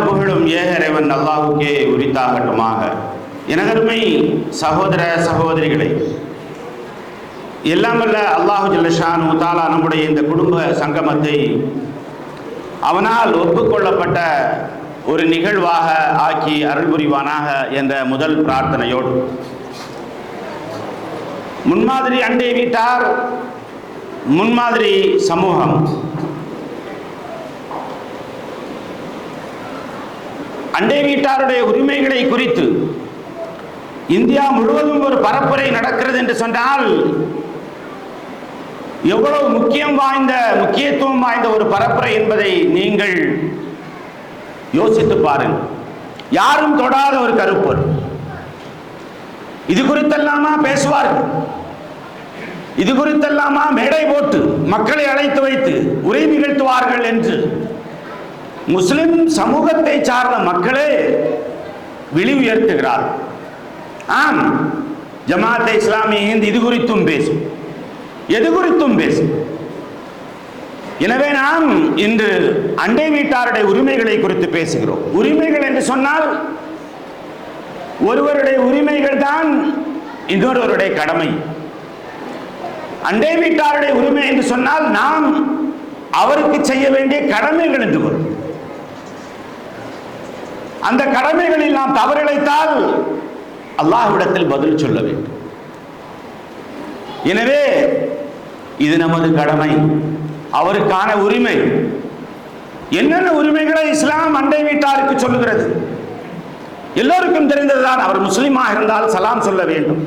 புகழும் ஏக இறைவன் அல்லாஹ்வுக்கே உரித்தாகட்டுமாக. எனதருமை சகோதர சகோதரிகளை, எல்லாம் வல்ல அல்லாஹு ஜல்ல ஷானு தஆலா நம்முடைய இந்த குடும்ப சங்கமத்தை அவனால் ஒப்புக்கொள்ளப்பட்ட ஒரு நிகழ்வாக ஆக்கி அருள் புரிவானாக என்ற முதல் பிரார்த்தனையோடு, முன்மாதிரி அண்டை வீட்டார், முன்மாதிரி சமூகம், அண்டை வீட்டாருடைய உரிமைகளை குறித்து இந்தியா முழுவதும் ஒரு பரப்புரை நடக்கிறது என்று சொன்னால் எவ்வளவு முக்கியத்துவம் வாய்ந்த ஒரு பரப்புரை என்பதை நீங்கள் யோசித்து பாருங்கள். யாரும் தொடாத ஒரு கருப்பொரு. இது குறித்தெல்லாமா பேசுவார்கள்? இது குறித்தெல்லாமா மேடை போட்டு மக்களை அழைத்து வைத்து உரை நிகழ்த்துவார்கள் என்று முஸ்லிம் சமூகத்தை சார்ந்த மக்களே விழி உயர்த்துகிறார்கள். ஆம், ஜமாத் இஸ்லாமி ஹிந்த் இது குறித்தும் பேசும், எது குறித்தும் பேசும். எனவே நாம் இன்று அண்டை வீட்டாருடைய உரிமைகளை குறித்து பேசுகிறோம். உரிமைகள் என்று சொன்னால் ஒருவருடைய உரிமைகள் தான் இன்னொருவருடைய கடமை. அண்டை வீட்டாருடைய உரிமை என்று சொன்னால் நாம் அவருக்கு செய்ய வேண்டிய கடமைகள் என்று வரும். அந்த கடமைகளில் நாம் தவறிழைத்தால் அல்லாஹ்விடத்தில் பதில் சொல்ல வேண்டும். எனவே இது நமது கடமை, அவருக்கான உரிமை. என்னென்ன உரிமைகளை இஸ்லாம் அண்டை வீட்டாருக்கு சொல்லுகிறது? எல்லோருக்கும் தெரிந்ததுதான். அவர் முஸ்லிமாக இருந்தால் சலாம் சொல்ல வேண்டும்,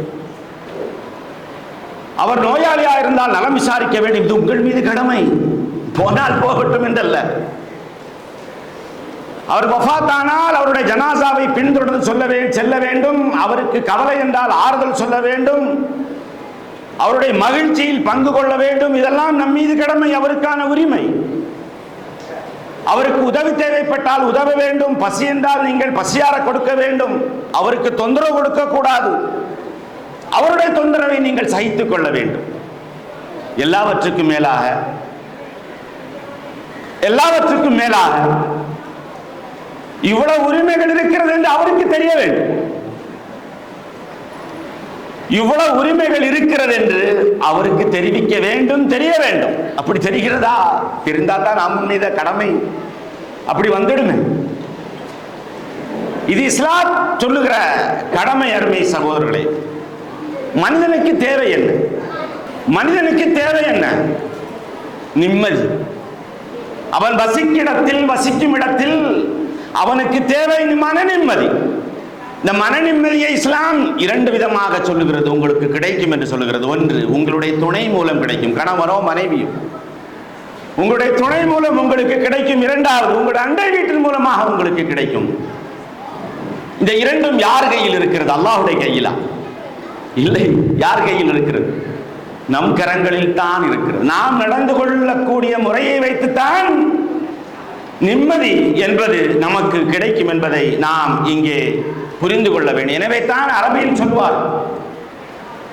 அவர் நோயாளியாக இருந்தால் நலம் விசாரிக்க வேண்டும். இது உங்கள் மீது கடமை, போனால் போகட்டும் என்றல்ல. அவர் வஃபாத்தானால் அவருடைய ஜனாசாவை பின்தொடர்ந்து செல்ல வேண்டும். அவருக்கு கவலை என்றால் ஆறுதல் சொல்ல வேண்டும், அவருடைய மகிழ்ச்சியில் பங்கு கொள்ள வேண்டும். இதெல்லாம் நம் மீது கடமை, அவருக்கான உரிமை. அவருக்கு உதவி தேவைப்பட்டால் உதவ வேண்டும். பசி என்றால் நீங்கள் பசியார கொடுக்க வேண்டும். அவருக்கு தொந்தரவு கொடுக்க கூடாது. அவருடைய தொந்தரவை நீங்கள் சகித்துக் கொள்ள வேண்டும். எல்லாவற்றுக்கும் மேலாக இவ்வளவு உரிமைகள் இருக்கிறது என்று அவருக்கு தெரிய வேண்டும். இவ்வளவு உரிமைகள் இருக்கிறது என்று அவருக்கு தெரிவிக்க வேண்டும், தெரிய வேண்டும். அப்படி தெரிகிறதா? தெரிந்தால் தான் நாம் மீத கடமை அப்படி வந்துடுமே. இது இஸ்லாம் சொல்லுகிற கடமை. அருமை சகோதரர்களே, மனிதனுக்கு தேவை என்ன? மனிதனுக்கு தேவை என்ன? நிம்மதி. அவன் வசிக்கும் இடத்தில் அவனுக்கு தேவை மன நிம்மதி. இந்த மன நிம்மதியை இஸ்லாம் இரண்டு விதமாக சொல்லுகிறது, உங்களுக்கு கிடைக்கும் என்று சொல்லுகிறது. ஒன்று, உங்களுடைய துணை மூலம் கிடைக்கும், கணவனோ மனைவியோ உங்களுடைய துணை மூலம் உங்களுக்கு கிடைக்கும். இரண்டாவது, உங்களுடைய அண்டை வீட்டின் மூலமாக உங்களுக்கு கிடைக்கும். இந்த இரண்டும் யார் கையில் இருக்கிறது? அல்லாஹ்வுடைய கையிலா? இல்லை. யார் கையில் இருக்கிறது? நம் கரங்களில் தான் இருக்கிறது. நாம் நடந்து கொள்ளக்கூடிய முறையை வைத்துத்தான் நிம்மதி என்பது நமக்கு கிடைக்கும் என்பதை நாம் இங்கே புரிந்து கொள்ள வேண்டும். எனவே தான் அரபியில் சொல்வார்,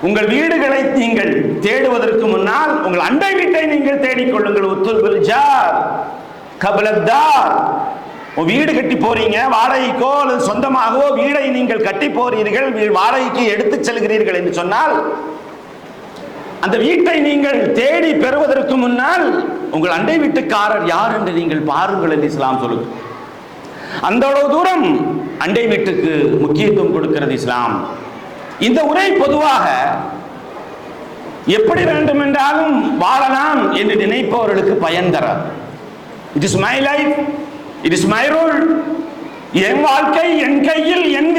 உங்கள் வீடுகளை நீங்கள் தேடுவதற்கு முன்னால் உங்கள் அண்டை வீட்டை நீங்கள் தேடிக்கொள்ளுங்கள். உத்துல் ஜார் கபலத்தார். வீடு கட்டி போறீங்க, வாடகைக்கோ அல்லது சொந்தமாகவோ வீடை நீங்கள் கட்டி போறீர்கள், வாடகைக்கு எடுத்து செல்கிறீர்கள் என்று சொன்னால் அந்த வீட்டை நீங்கள் தேடி பெறுவதற்கு முன்னால் உங்கள் அண்டை வீட்டுக்காரர் யார் என்று நீங்கள் பாருங்கள் என்று இஸ்லாம் சொல்லுது. அந்த அளவு தூரம் அண்டை வீட்டுக்கு முக்கியத்துவம் கொடுக்கிறது இஸ்லாம். இந்த உரை பொதுவாக எப்படி வேண்டும் என்றாலும் வாழலாம் என்று நினைப்பவர்களுக்கு பயன் தராது. It is my life, it is my rule, என் வாழ்க்கை என் கையில், என்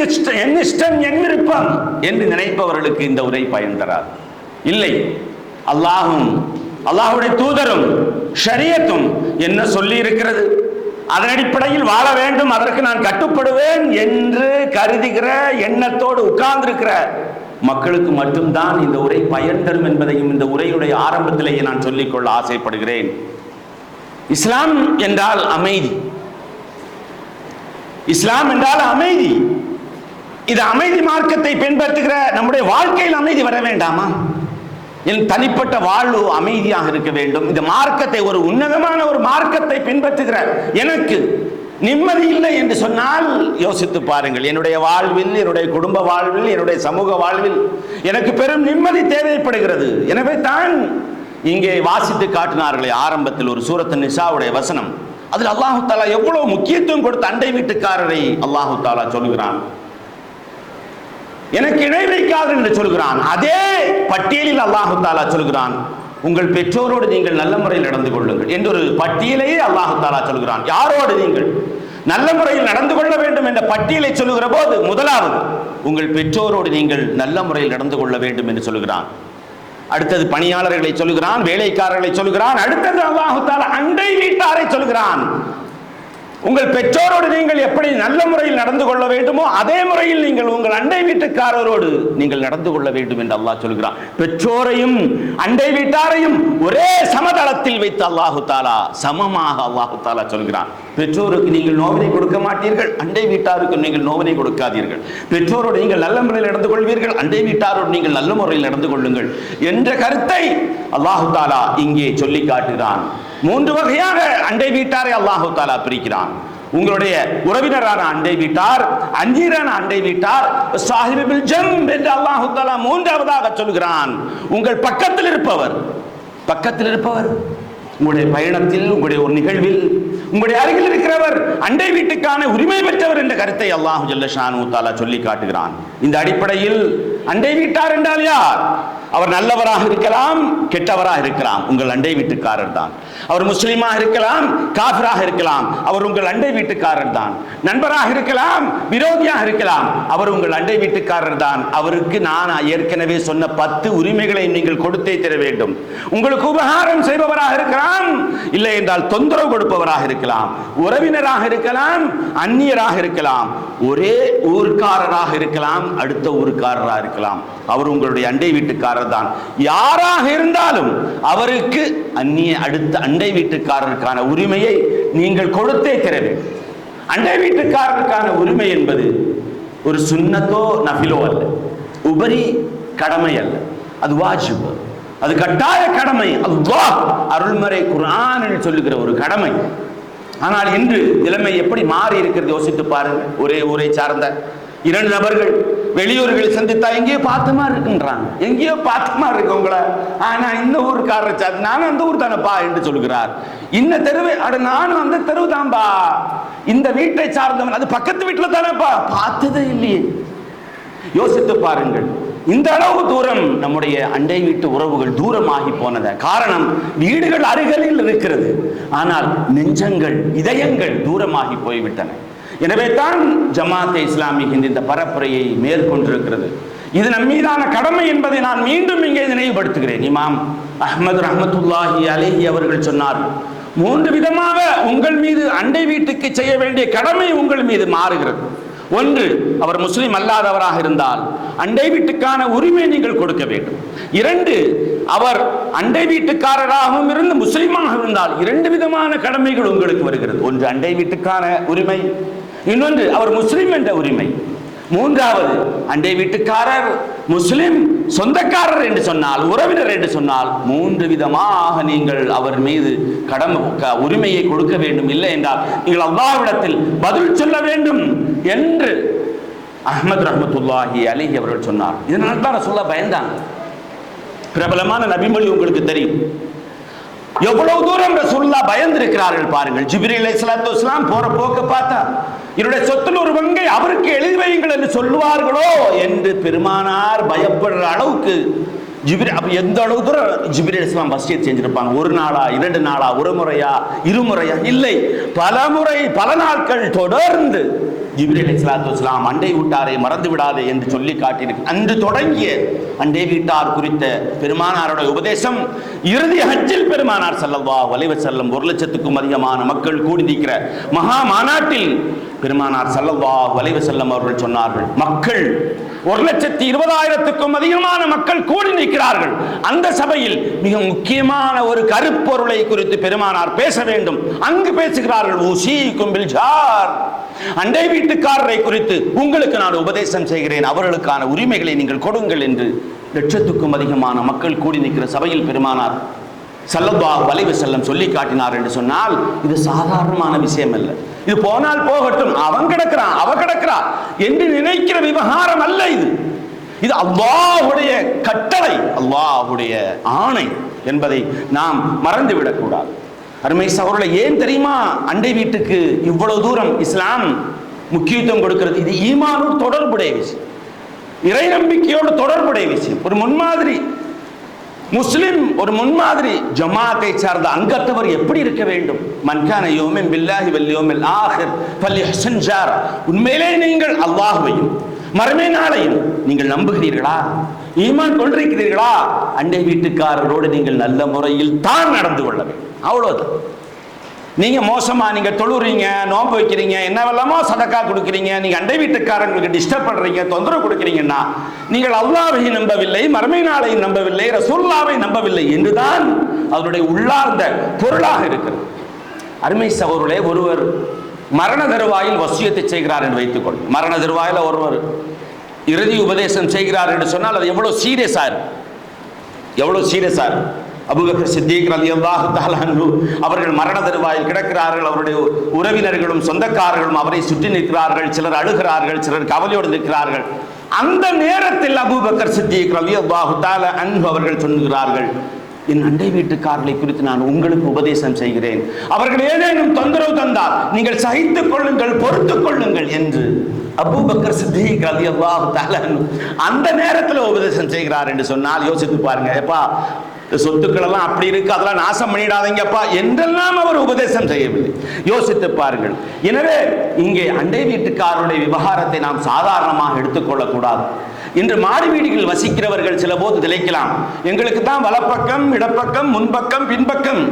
இஷ்டம் என் விருப்பம் என்று நினைப்பவர்களுக்கு இந்த உரை பயன் தராது. இல்லை, அல்லாஹும் அல்லாஹ்வுடைய தூதரும் ஷரியத்தும் என்ன சொல்லி இருக்கிறது, அதன் அடிப்படையில் வாழ வேண்டும், அதற்கு நான் கட்டுப்படுவேன் என்று கருதுகிற எண்ணத்தோடு உட்கார்ந்திருக்கிற மக்களுக்கு மட்டும்தான் இந்த உரை பயன் தரும் என்பதையும் இந்த உரையுடைய ஆரம்பத்திலேயே நான் சொல்லிக்கொள்ள ஆசைப்படுகிறேன். இஸ்லாம் என்றால் அமைதி. இஸ்லாம் என்றால் அமைதி. இது அமைதி மார்க்கத்தை பின்பற்றுகிற நம்முடைய வாழ்க்கையில் அமைதி வர வேண்டாமா? என் தனிப்பட்ட வாழ்வு அமைதியாக இருக்க வேண்டும். இந்த மார்க்கத்தை, ஒரு உன்னதமான ஒரு மார்க்கத்தை பின்பற்றுகிற எனக்கு நிம்மதி இல்லை என்று சொன்னால் யோசித்து பாருங்கள். என்னுடைய வாழ்வில், என்னுடைய குடும்ப வாழ்வில், என்னுடைய சமூக வாழ்வில் எனக்கு பெரும் நிம்மதி தேவைப்படுகிறது. எனவே தான் இங்கே வாசித்து காட்டினார்களே ஆரம்பத்தில் ஒரு சூரத்து நிசாவுடைய வசனம், அதில் அல்லாஹு தாலா எவ்வளவு முக்கியத்துவம் கொடுத்த அண்டை வீட்டுக்காரரை அல்லாஹு தாலா சொல்கிறான், எனக்கு இணை வைக்காது என்று சொல்கிறான். அதே பட்டியலில் அல்லாஹு தாலா சொல்கிறான், உங்கள் பெற்றோரோடு நீங்கள் நல்ல முறையில் நடந்து கொள்ளுங்கள் என்ற ஒரு பட்டியலையே அல்லாஹு தாலா சொல்கிறான். யாரோடு நீங்கள் நல்ல முறையில் நடந்து கொள்ள வேண்டும் என்ற பட்டியலை சொல்லுகிற போது முதலாவது உங்கள் பெற்றோரோடு நீங்கள் நல்ல முறையில் நடந்து கொள்ள வேண்டும் என்று சொல்கிறான். அடுத்தது பணியாளர்களை சொல்கிறான், வேலைக்காரர்களை சொல்கிறான். அடுத்தது அல்லாஹு தஆலா அண்டை வீட்டாரை சொல்கிறான். உங்கள் பெற்றோரோடு நீங்கள் எப்படி நல்ல முறையில் நடந்து கொள்ள வேண்டுமோ அதே முறையில் நீங்கள் உங்கள் அண்டை வீட்டுக்காரரோடு நீங்கள் நடந்து கொள்ள வேண்டும் என்று அல்லாஹ் சொல்கிறான். பெற்றோரையும் அண்டை வீட்டாரையும் ஒரே சமதளத்தில் வைத்து அல்லாஹு தஆலா சமமாக அல்லாஹு தஆலா சொல்கிறான். பெற்றோருக்கு நீங்கள் நோவினை கொடுக்க மாட்டீர்கள், அண்டை வீட்டாருக்கு நீங்கள் நோவினை கொடுக்காதீர்கள். பெற்றோரோடு நீங்கள் நல்ல முறையில் நடந்து கொள்வீர்கள், அண்டை வீட்டாரோடு நீங்கள் நல்ல முறையில் நடந்து கொள்ளுங்கள் என்ற கருத்தை அல்லாஹு தஆலா இங்கே சொல்லி காட்டுகிறான். 3 வகையாக அண்டை வீட்டாரை அல்லாஹு தஆலா பிரிக்கிறான். உங்களுடைய உறவினரான அண்டை வீட்டார், அஞ்சீரான அண்டை வீட்டார், சாஹிபுல் ஜம்ப் என்று அல்லாஹு தஆலா 3வதாக சொல்கிறான். உங்கள் பக்கத்தில் இருப்பவர், உங்களுடைய பயணத்தில், உங்களுடைய ஒரு நிகழ்வில் உங்களுடைய அருகில் இருக்கிறவர் அண்டை வீட்டுக்கான உரிமை பெற்றவர் என்ற கருத்தை அல்லாஹு ஜல்ல ஷானு தஆலா சொல்லி காட்டுகிறான். இந்த அடிப்படையில் அண்டை வீட்டார் என்றால் யார்? அவர் நல்லவராக இருக்கலாம், கெட்டவராக இருக்கலாம், உங்கள் அண்டை வீட்டுக்காரர் தான். அவர் முஸ்லிமாக இருக்கலாம், காஃபிராக இருக்கலாம், அவர் உங்கள் அண்டை வீட்டுக்காரர் தான். நண்பராக இருக்கலாம், விரோதியாக இருக்கலாம், அவர் உங்கள் அண்டை வீட்டுக்காரர் தான். அவருக்கு நான் ஏற்கனவே சொன்ன 10 உரிமைகளை நீங்கள் கொடுத்தே தர வேண்டும். உங்களுக்கு உபகாரம் செய்பவராக இருக்கலாம், இல்லை என்றால் தொந்தரவு கொடுப்பவராக இருக்கலாம், உறவினராக இருக்கலாம், அந்நியராக இருக்கலாம், ஒரே ஊர்க்காரராக இருக்கலாம், அடுத்த ஊர்க்காரராக இருக்கலாம், அவர் உங்களுடைய அண்டை வீட்டுக்காரர் தான். யாராக இருந்தாலும் அவருக்கு அடுத்த அண்டை வீட்டுக்காரருக்கான உரிமையை நீங்கள் கொடுத்தே தர வேண்டும். அண்டை வீட்டுக்காரருக்கான உரிமை என்பது ஒரு சுன்னத்தோ நஃபிலோ அல்ல, உபரி கடமை அல்ல, அது வாஜிப், அது கட்டாய கடமை. அல்லாஹ் அருள்மறை குர்ஆனில் சொல்லுகிற ஒரு கடமை. ஆனால் இன்று நிலைமை எப்படி மாறி இருக்கிறது யோசித்து பாருங்கள். ஒரே ஊரை சார்ந்த 2 நபர்கள் வெளியூர்களை சந்தித்தா எங்கேயோ பார்த்த மாதிரி இருக்குன்றாங்க, எங்கேயோ பார்த்த மாதிரி இருக்கு உங்களை, ஆனா இந்த ஊருக்காரர் சார் நானும் அந்த ஊர் தானப்பா என்று சொல்கிறார். இந்த தெருவை நானும் அந்த தெருவு தான்பா, இந்த வீட்டை சார்ந்தவன் அது பக்கத்து வீட்டுல தானப்பா, பார்த்ததே இல்லையே. யோசித்து பாருங்கள், இந்த அளவு தூரம் நம்முடைய அண்டை வீட்டு உறவுகள் தூரமாகி போனது. காரணம், வீடுகள் அருகில் இருக்கிறது, ஆனால் நெஞ்சங்கள், இதயங்கள் தூரமாகி போய்விட்டன. எனவே தான் ஜமாத்தே இஸ்லாமி இந்த பரப்புரையை மேற்கொண்டிருக்கிறது. இது நம் மீதான கடமை என்பதை நான் மீண்டும் இங்கே நினைவுபடுத்துகிறேன். இமாம் அஹ்மது ரஹ்மத்துல்லாஹி அலைஹி அவர்கள் சொன்னார், 3 விதமாக உங்கள் மீது அண்டை வீட்டுக்கு செய்ய வேண்டிய கடமை உங்கள் மீது மாறுகிறது. 1, அவர் முஸ்லிம் அல்லாதவராக இருந்தால் அண்டை வீட்டுக்கான உரிமை நீங்கள் கொடுக்க வேண்டும். 2, அவர் அண்டை வீட்டுக்காரராகவும் இருந்து முஸ்லிமாக இருந்தால் 2 விதமான கடமைகள் உங்களுக்கு வருகிறது. 1 அண்டை வீட்டுக்கான உரிமை, இன்னொன்று அவர் முஸ்லிம் என்ற உரிமை. 3வது அண்டை வீட்டுக்காரர், முஸ்லிம், சொந்தக்காரர் என்று சொன்னால், உறவினர் என்று சொன்னால் 3 விதமாக நீங்கள் அவர் மீது உரிமையை கொடுக்க வேண்டும். இல்லை என்றால் நீங்கள் அல்லாஹ்விடத்தில் பதில் சொல்ல வேண்டும் என்று அஹ்மது ரஹ்மத்துல்லாஹி அலைஹி அவர்கள் சொன்னார். இதனால தான் ரசூலுல்லாஹ் பயந்தாங்க. பிரபலமான நபிமொழி உங்களுக்கு தெரியும். எவ்வளவு தூரம் ரசூலுல்லாஹ் பயந்திருக்கிறார்கள் பாருங்கள். ஜிப்ரீல் அலைஹிஸ்ஸலாத்து வஸ்ஸலாம் போற போக்க பார்த்தா என்னுடைய சொத்துல ஒரு பங்கை அவருக்கு எழுதி வையுங்கள் என்று சொல்லுவார்களோ என்று பெருமானார் பயப்படுற அளவுக்கு எந்த அளவு தூரம் ஜிப்ரீல் அலைஹிஸ்ஸலாம் வசியத் செஞ்சிருப்பாங்க. 1 நாளா, 2 நாளா, 1 முறையா, 2 முறையா, இல்லை, பல முறை, பல நாட்கள் தொடர்ந்து ஜிப்ரீல் அலைஹிஸ்ஸலாத்து வஸ்ஸலாம் அண்டை வீட்டாரை மறந்து விடாதே என்று சொல்லி காட்டியிருக்கு. அன்று தொடங்கிய அண்டை வீட்டார் குறித்த பெருமானாருடைய உபதேசம் இறுதி ஹஜ்ஜில் பெருமானார் ஸல்லல்லாஹு அலைஹி வஸல்லம் 1 லட்சத்துக்கும் அதிகமான மக்கள் கூடி நிற்கிற மகா மாநாட்டில் பெருமானார் ஸல்லல்லாஹு அலைஹி வஸல்லம் அவர்கள் சொன்னார்கள், மக்கள் 1,20,000க்கும் அதிகமான மக்கள் கூடி நிற்கிறார்கள். அந்த சபையில் மிக முக்கியமான ஒரு கருப்பொருளை குறித்து பெருமானார் பேச வேண்டும். அங்கு பேசுகிறார்கள், ஊஸீக்கும் பில் ஜார், அண்டை வீட்டுக்காரரை குறித்து உங்களுக்கு நான் உபதேசம் செய்கிறேன், அவர்களுக்கான உரிமைகளை நீங்கள் கொடுங்கள் என்று 1,00,000க்கும் அதிகமான மக்கள் கூடி நிற்கிற சபையில் பெருமானார் ஸல்லல்லாஹு அலைஹி வஸல்லம் சொல்லி காட்டினார் என்று சொன்னால் இது சாதாரணமான விஷயம் அல்ல. இது போனால் போகட்டும், அவன் கிடக்கிறான் அவ கிடக்கிறான் என்று நினைக்கிற விவகாரம் அல்ல இது. இது அல்லாஹ்வுடைய கட்டளை, அல்லாஹ்வுடைய ஆணை என்பதை நாம் மறந்துவிடக் கூடாது. அருமை சகோதரர்களே, ஏன் தெரியுமா அண்டை வீட்டுக்கு இவ்வளவு தூரம் இஸ்லாம் முக்கியத்துவம் கொடுக்கிறது? இது ஈமானோடு தொடர்புடைய விஷயம், இறை நம்பிக்கையோடு தொடர்புடைய விஷயம். ஒரு முன்மாதிரி முஸ்லிம், ஒரு முன்மாதிரி ஜமாத்தை சார்ந்த அங்கத்தவர் எப்படி இருக்க வேண்டும்? மன்கான யூமின் பில்லாஹி வல் யௌமில் ஆகிர் ஃபல்யஹ்சன் ஜார். உண்மையிலே நீங்கள் அல்லாஹ்வையும் மறுமை நாளையும் நீங்கள் நம்புகிறீர்களா, ஈமான் கொண்டிருக்கிறீர்களா, அண்டை வீட்டுக்காரரோடு நீங்கள் நல்ல முறையில் தான் நடந்து கொள்ள வேண்டும். அவ்வளவுதான். நீங்க மோசமா நீங்க தொழுறீங்க, நோன்பு வைக்கிறீங்க, என்னவெல்லாமோ சதக்கா கொடுக்குறீங்க, நீங்க அண்டை வீட்டுக்காரங்களுக்கு டிஸ்டர்ப் பண்றீங்க, தொந்தரவு கொடுக்குறீங்கன்னா நீங்கள் அல்லாஹ்வை நம்பவில்லை, மறுமை நாளை நம்பவில்லை, ரசூலுல்லாஹ்வை நம்பவில்லை என்றுதான் அவருடைய உள்ளார்ந்த பொருளாக இருக்கிறது. அருமை சகோதரர்களே, ஒருவர் மரண தருவாயில் வசியத்தை செய்கிறார் என்று வைத்துக் கொள். மரண தருவாயில் ஒருவர் இறுதி உபதேசம் செய்கிறார் என்று சொன்னால் அது எவ்வளவு சீரியஸா இருக்கும், எவ்வளவு சீரியஸா இருக்கும். அபூபக்கர் சித்தீக் ரலியல்லாஹு தஆலா அன்ஹு அவர்கள் மரண தருவாயில் கிடக்கிறார்கள். அவருடைய உறவினர்களும் சொந்தக்காரர்களும் அவரை சுற்றி நிற்கிறார்கள். சிலர் அழுகிறார்கள், சிலர் கவலையோடு நிற்கிறார்கள். அந்த நேரத்தில் அபூபக்கர் சித்தீக் ரலியல்லாஹு தஆலா அன்ஹு அவர்கள் சொல்லுகிறார்கள், என் அண்டை வீட்டுக்காரர்களை குறித்து நான் உங்களுக்கு உபதேசம் செய்கிறேன், அவர்கள் ஏதேனும் தொந்தரவு தந்தால் நீங்கள் சகித்துக் கொள்ளுங்கள், பொறுத்துக் கொள்ளுங்கள் என்று அபூபக்கர் சித்தீக் ரலியல்லாஹு தஆலா அன்ஹு அந்த நேரத்தில் உபதேசம் செய்கிறார் என்று சொன்னால் யோசித்து பாருங்க. எப்பா சொத்துக்கள் எல்லாம் அப்படி இருக்கு, அதெல்லாம் நாசம் பண்ணிடாதீங்கப்பா என்றெல்லாம் அவர் உபதேசம் செய்யவில்லை. யோசித்து பாருங்கள். எனவே இங்கே அண்டை வீட்டுக்காரருடைய விவகாரத்தை நாம் சாதாரணமாக எடுத்துக்கொள்ளக் கூடாது. இன்று மாடி வீடுகளில் வசிக்கிறவர்கள் சில போது திளைக்கலாம், எங்களுக்கு தான் வலப்பக்கம், இடப்பக்கம், முன்பக்கம், பின்பக்கம்,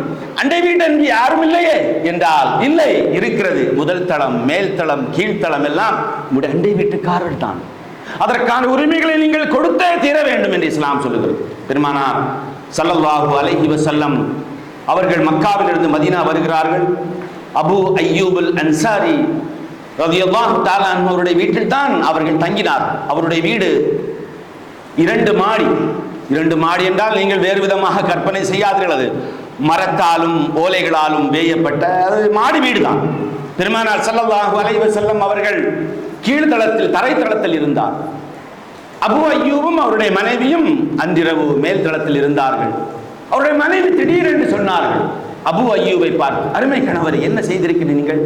அண்டை வீடு என்று யாரும் இல்லையே என்றால் இல்லை, இருக்கிறது. முதல் தளம், மேல் தளம், கீழ்த்தளம் எல்லாம் உங்களுடைய அண்டை வீட்டுக்காரர் தான். அதற்கான உரிமைகளை நீங்கள் கொடுத்தே தீர வேண்டும் என்று இஸ்லாம் சொல்லுகிறது. பெருமானார் ஸல்லல்லாஹு அலைஹி வஸல்லம் அவர்கள் மக்காவிலிருந்து மதீனா வருகிறார்கள். அபு அய்யூபுல் அன்சாரி ரலியல்லாஹு தஆலா அன்ஹு அவருடைய வீட்டில் தான் அவர்கள் தங்கினார். அவருடைய வீடு 2 மாடி. 2 மாடி என்றால் நீங்கள் வேறு விதமாக கற்பனை செய்யாதீர்கள். அது மரத்தாலும் ஓலைகளாலும் வேயப்பட்ட அது மாடி வீடு தான். பெருமானார் ஸல்லல்லாஹு அலைஹி வஸல்லம் அவர்கள் கீழ்தளத்தில், தரைத்தளத்தில் இருந்தார். அபு அய்யூபும் அவருடைய மனைவியும் அன்றிரவு மேல் தளத்தில் இருந்தார்கள். அவருடைய மனைவி திடீரென்று சொன்னார்கள் அபு அய்யூபை பார்த்து, அருமை கணவர், என்ன செய்திருக்கிறீர்கள்?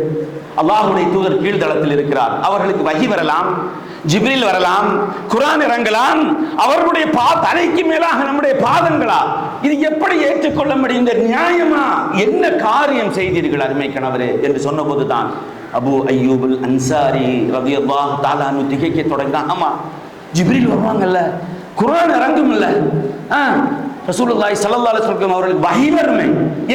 அல்லாஹ்வுடைய தூதர் கீழ்தளத்தில் இருக்கிறார், அவர்களுக்கு வஹி வரலாம், ஜிப்ரீல் வரலாம், குர்ஆன் இறங்கலாம், அவர்களுடைய தலைக்கு மேலாக நம்முடைய பாதங்களா? இது எப்படி ஏற்றுக்கொள்ள முடியும்? நியாயமா? என்ன காரியம் செய்தீர்கள் அருமை கணவரே என்று சொன்னபோதுதான் அபு அய்யூபுல் அன்சாரி ரலியல்லாஹு தஆலா அன்ஹு திகைக்க தொடங்கினார். ஆமா, ஜிப்ரீல் வருவாங்கல்ல, குர்ஆன் இறங்கும்ல, ரசூலுல்லாஹி ஸல்லல்லாஹு அலைஹி வஸல்லம் அவர்களுக்கு வஹி வருமே,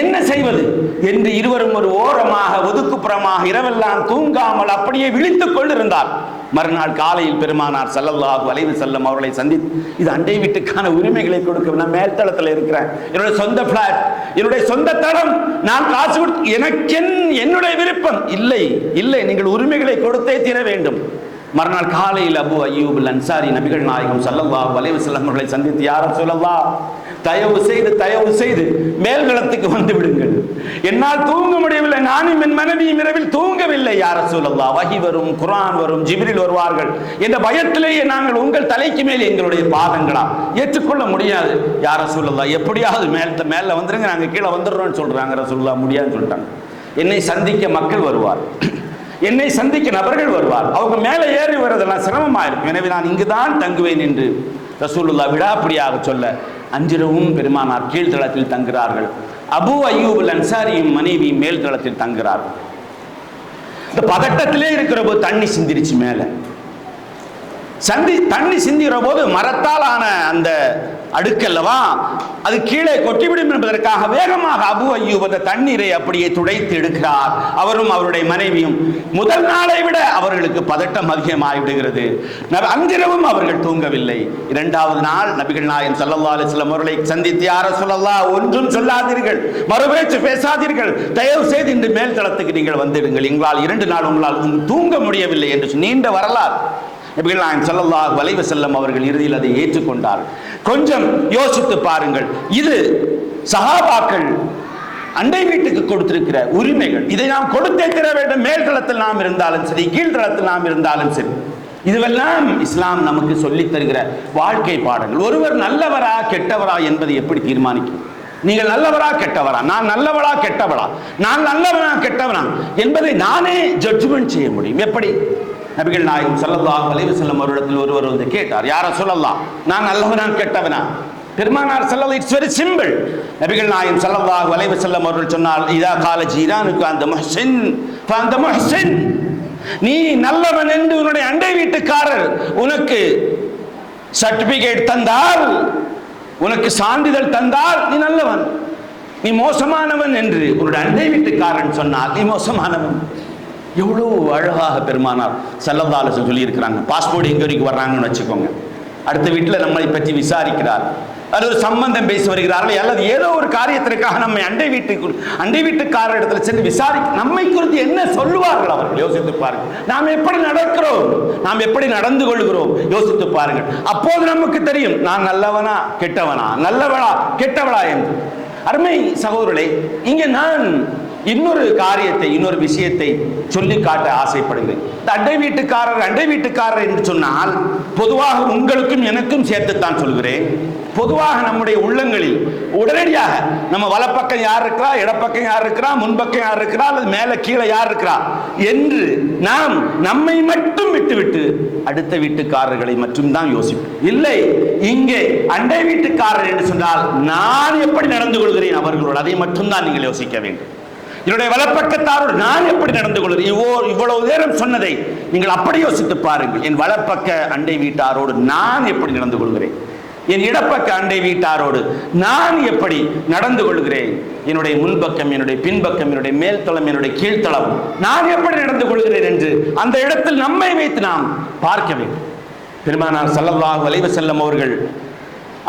என்ன செய்வது என்று இருவரும் ஒரு ஓரமாக, ஒதுக்குப்புறமாக இரவெல்லாம் தூங்காமல் அப்படியே விழித்துக் கொண்டிருந்தார். மறுநாள் காலையில் பெருமானார் ஸல்லல்லாஹு அலைஹி வஸல்லம் அவர்களை சந்தித்து, இது அண்டை வீட்டுக்கான உரிமைகளை கொடுக்க, நான் மேல்தளத்தில் இருக்கிறேன், என்னுடைய சொந்த பிளாட், என்னுடைய சொந்த தளம், நான் காசு கொடுத்து, எனக்கு என்னுடைய விருப்பம் இல்லை, இல்லை, நீங்கள் உரிமைகளை கொடுத்தே தீர வேண்டும். மறுநாள் காலையில் அபு அய்யூபுல் அன்சாரி நபிகள் நாயகம் ஸல்லல்லாஹு அலைஹி வஸல்லம் அவர்களை சந்தித்து, யா ரசூலல்லாஹ், தயவு செய்து மேல்தளத்துக்கு வந்து விடுங்கள், என்னால் தூங்க முடியவில்லை, நானும் என் மனைவியும் இரவில் தூங்கவில்லை, யா ரசூலல்லாஹ், வஹி வரும், குர்ஆன் வரும், ஜிப்ரீல் வருவார்கள் என்ற பயத்திலேயே நாங்கள் உங்கள் தலைக்கு மேல் எங்களுடைய பாதங்களா ஏற்றுக்கொள்ள முடியாது, யா ரசூலல்லாஹ், எப்படியாவது மேல வந்துருங்க, நாங்கள் கீழே வந்துடுறோம்னு சொல்றாங்க. ரசூலுல்லாஹ் முடியாதுன்னு சொல்லிட்டாங்க. என்னை சந்திக்க மக்கள் வருவார், என்னை சந்திக்க நபர்கள் வருவார், அவங்க மேலே ஏறி வருவதெல்லாம் சிரமமா இருக்கும், எனவே நான் இங்குதான் தங்குவேன் என்று ரசூலுல்லாஹ் விடாப்பிடியாக சொல்ல அன்றிரவும் பெருமானார் கீழ்தளத்தில் தங்குகிறார்கள். அபு அய்யூபுல் அன்சாரியும் மனைவியும் மேல் தளத்தில் தங்குகிறார்கள். இந்த பதட்டத்திலே இருக்கிற போது தண்ணி சிந்திருச்சு. மேல தண்ணி சிந்துகிற போது மரத்தால் ஆன அந்த அடுக்கல்லவா, அது கீழே கொட்டிவிடும் என்பதற்காக வேகமாக அபு அய்யூப் அந்த தண்ணீரை அப்படியே துடைத்து எடுக்கிறார். அவரும் அவருடைய மனைவியும். முதல் நாளை விட அவர்களுக்கு பதட்டம் அதிகமாகிவிடுகிறது. அன்றிரவும் அவர்கள் தூங்கவில்லை. 2வது நாள் நபிகள் நாயகம் ஸல்லல்லாஹு அலைஹி வஸல்லம் அவர்களை சந்தித்து, யா ரசூலல்லாஹ், ஒன்றும் சொல்லாதீர்கள், மறுபேச்சு பேசாதீர்கள், தயவு செய்து இன்று மேல் தளத்துக்கு நீங்கள் வந்துடுங்கள், எங்களால் 2 நாள் உங்களால் தூங்க முடியவில்லை என்று நீண்ட வரலாறு. நபிகள் நாயகம் ஸல்லல்லாஹு அலைஹி வஸல்லம் அவர்கள் இறுதியில் அதை ஏற்றுக்கொண்டார்கள். கொஞ்சம் யோசித்து பாருங்கள், இது சஹாபாக்கள் அண்டை வீட்டுக்கு கொடுத்திருக்கிற உரிமைகள், இதை நாம் கொடுத்தே தர வேண்டும். மேல்தளத்தில் நாம் இருந்தாலும் சரி, கீழ்தளத்தில் நாம் இருந்தாலும் சரி, இதுவெல்லாம் இஸ்லாம் நமக்கு சொல்லித் தருகிற வாழ்க்கை பாடங்கள். ஒருவர் நல்லவரா கெட்டவரா என்பதை எப்படி தீர்மானிக்கும்? நீங்கள் நல்லவரா கெட்டவரா, நான் நல்லவளா கெட்டவளா, நான் நல்லவனா கெட்டவனா என்பதை நானே ஜட்ஜ்மெண்ட் செய்ய முடியும். எப்படி? நபிகள் நாயகம் ஸல்லல்லாஹு அலைஹி வஸல்லம் அவரிடத்தில் ஒருவர் வந்து கேட்டார், யார சொல்லலாம், நான் நல்லவனா கெட்டவனா? பெருமானார் ஸல்லல்லாஹு, இட்ஸ் வெரி சிம்பிள். நபிகள் நாயகம் ஸல்லல்லாஹு அலைஹி வஸல்லம் அவர்கள் சொன்னால், இதா கால ஜீரானுக்கு அந்த முஹ்சின் ஃபஅன்த முஹ்சின், நீ நல்லவன் என்று உன்னுடைய அண்டை வீட்டுக்காரர் உனக்கு சர்டிபிகேட் தந்தால், உனக்கு சான்றிதழ் தந்தால் நீ நல்லவன். நீ மோசமானவன் என்று உன்னுடைய அண்டை வீட்டுக்காரன் சொன்னால் நீ மோசமானவன். எவ்வளவு அழகாக பெருமானார் ஸல்லல்லாஹு அலைஹி வஸல்லம் சொல்லி இருக்கிறாங்க. பாஸ்போர்ட் என்கொயரிக்கு வர்றாங்கன்னு வச்சுக்கோங்க, அடுத்த வீட்டில் நம்மளை பற்றி விசாரிக்கிறார், அது ஒரு சம்பந்தம் பேசி வருகிறார்கள், அல்லது ஏதோ ஒரு காரியத்திற்காக நம்மை அண்டை வீட்டுக்காரர் இடத்துல சென்று விசாரிக்க, நம்மை குறித்து என்ன சொல்லுவார்கள் அவர்கள்? யோசித்து பாருங்கள். நாம் எப்படி நடக்கிறோம், நாம் எப்படி நடந்து கொள்கிறோம், யோசித்து பாருங்கள். அப்போது நமக்கு தெரியும் நான் நல்லவனா கெட்டவனா, நல்லவளா கெட்டவளா என்று. அருமை சகோதரர்களே, இங்கே நான் இன்னொரு காரியத்தை, இன்னொரு விஷயத்தை சொல்லி காட்ட ஆசைப்படுகிறேன். அண்டை வீட்டுக்காரர் என்று சொன்னால் பொதுவாக உங்களுக்கும் எனக்கும் சேர்த்துத்தான் சொல்கிறேன். பொதுவாக நம்முடைய உள்ளங்களில் உடனடியாக நம்ம வலப்பக்கம் யார் இருக்கிறா, இடப்பக்கம் யார் இருக்கிறா, முன்பக்கம் யார் இருக்கிறா, அல்லது மேல கீழே யார் இருக்கிறா என்று நாம் நம்மை மட்டும் விட்டுவிட்டு அடுத்த வீட்டுக்காரர்களை மட்டும் தான் யோசிப்போம். இல்லை, இங்கே அண்டை வீட்டுக்காரர் என்று சொன்னால் நான் எப்படி நடந்து கொள்கிறேன் அவர்களோடு, அதை மட்டும் தான் நீங்கள் யோசிக்க வேண்டும். என்னுடைய வலப்பக்கத்தாரோடு நான் எப்படி நடந்து கொள்கிறேன், இவ்வளவு நேரம் சொன்னதை நீங்கள் அப்படி யோசித்து பாருங்கள். என் வலப்பக்க அண்டை வீட்டாரோடு நான் எப்படி நடந்து கொள்கிறேன், என் இடப்பக்க அண்டை வீட்டாரோடு நான் எப்படி நடந்து கொள்கிறேன், என்னுடைய முன்பக்கம், என்னுடைய பின்பக்கம், என்னுடைய மேல்தளம், என்னுடைய கீழ்த்தளம் நான் எப்படி நடந்து கொள்கிறேன் என்று அந்த இடத்தில் நம்மை வைத்து நாம் பார்க்க வேண்டும். பெருமானார் ஸல்லல்லாஹு அலைஹி வஸல்லம் அவர்கள்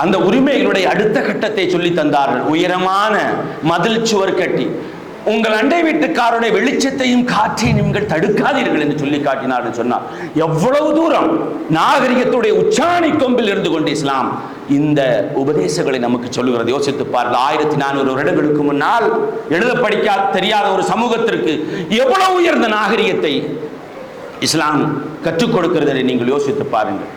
அந்த உரிமைகளுடைய அடுத்த கட்டத்தை சொல்லி தந்தார்கள். உயரமான மதில் சுவர் கட்டி உங்கள் அண்டை வீட்டுக்காருடைய வெளிச்சத்தையும் காற்றையும் நீங்கள் தடுக்காதீர்கள் என்று சொல்லி காட்டினார்கள் சொன்னார். எவ்வளவு தூரம் நாகரிகத்துடைய உச்சாணி கொம்பில் இருந்து கொண்டு இஸ்லாம் இந்த உபதேசங்களை நமக்கு சொல்லுகிறது. யோசித்து பாருங்கள். 1400 வருடங்களுக்கு முன்னால் எழுத படிக்க தெரியாத ஒரு சமூகத்திற்கு எவ்வளவு உயர்ந்த நாகரிகத்தை இஸ்லாம் கற்றுக் கொடுக்கிறது என்று நீங்கள் யோசித்து பாருங்கள்.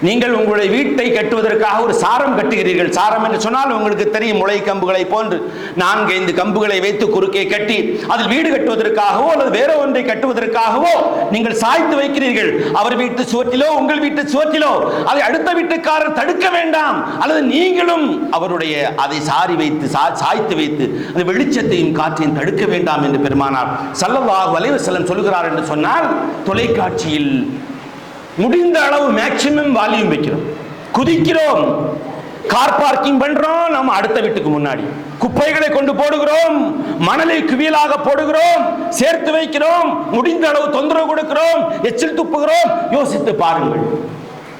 நீங்கள் உங்களுடைய வீட்டை கட்டுவதற்காக ஒரு சாரம் கட்டுகிறீர்கள். சாரம் என்று சொன்னால் உங்களுக்கு தெரியும், முளை கம்புகளை போன்று 4-5 கம்புகளை வைத்து குறுக்கே கட்டி அதில் வீடு கட்டுவதற்காகவோ அல்லது வேற ஒன்றை கட்டுவதற்காகவோ நீங்கள் சாய்த்து வைக்கிறீர்கள். அவர் வீட்டு சுவற்றிலோ உங்கள் வீட்டு சுவற்றிலோ அதை அடுத்த வீட்டுக்காரர் தடுக்க வேண்டாம், அல்லது நீங்களும் அவருடைய அதை சாய்த்து வைத்து அந்த வெளிச்சத்தையும் காற்றையும் தடுக்க வேண்டாம் என்று பெருமானார் ஸல்லல்லாஹு அலைஹி வஸல்லம் சொல்கிறார் என்று சொன்னால், தொலைக்காட்சியில் முடிந்த அளவு மேக்சிமம் வால்யூம் வைக்கிறோம், குதிக்கிறோம், கார் பார்க்கிங் பண்றோம், நம்ம அடுத்த வீட்டுக்கு முன்னாடி குப்பைகளை கொண்டு போடுகிறோம், மணலை குவியலாக போடுகிறோம், சேர்த்து வைக்கிறோம், முடிந்த அளவு தொந்தரவு கொடுக்கிறோம், எச்சில் துப்புகிறோம். யோசித்து பாருங்கள்.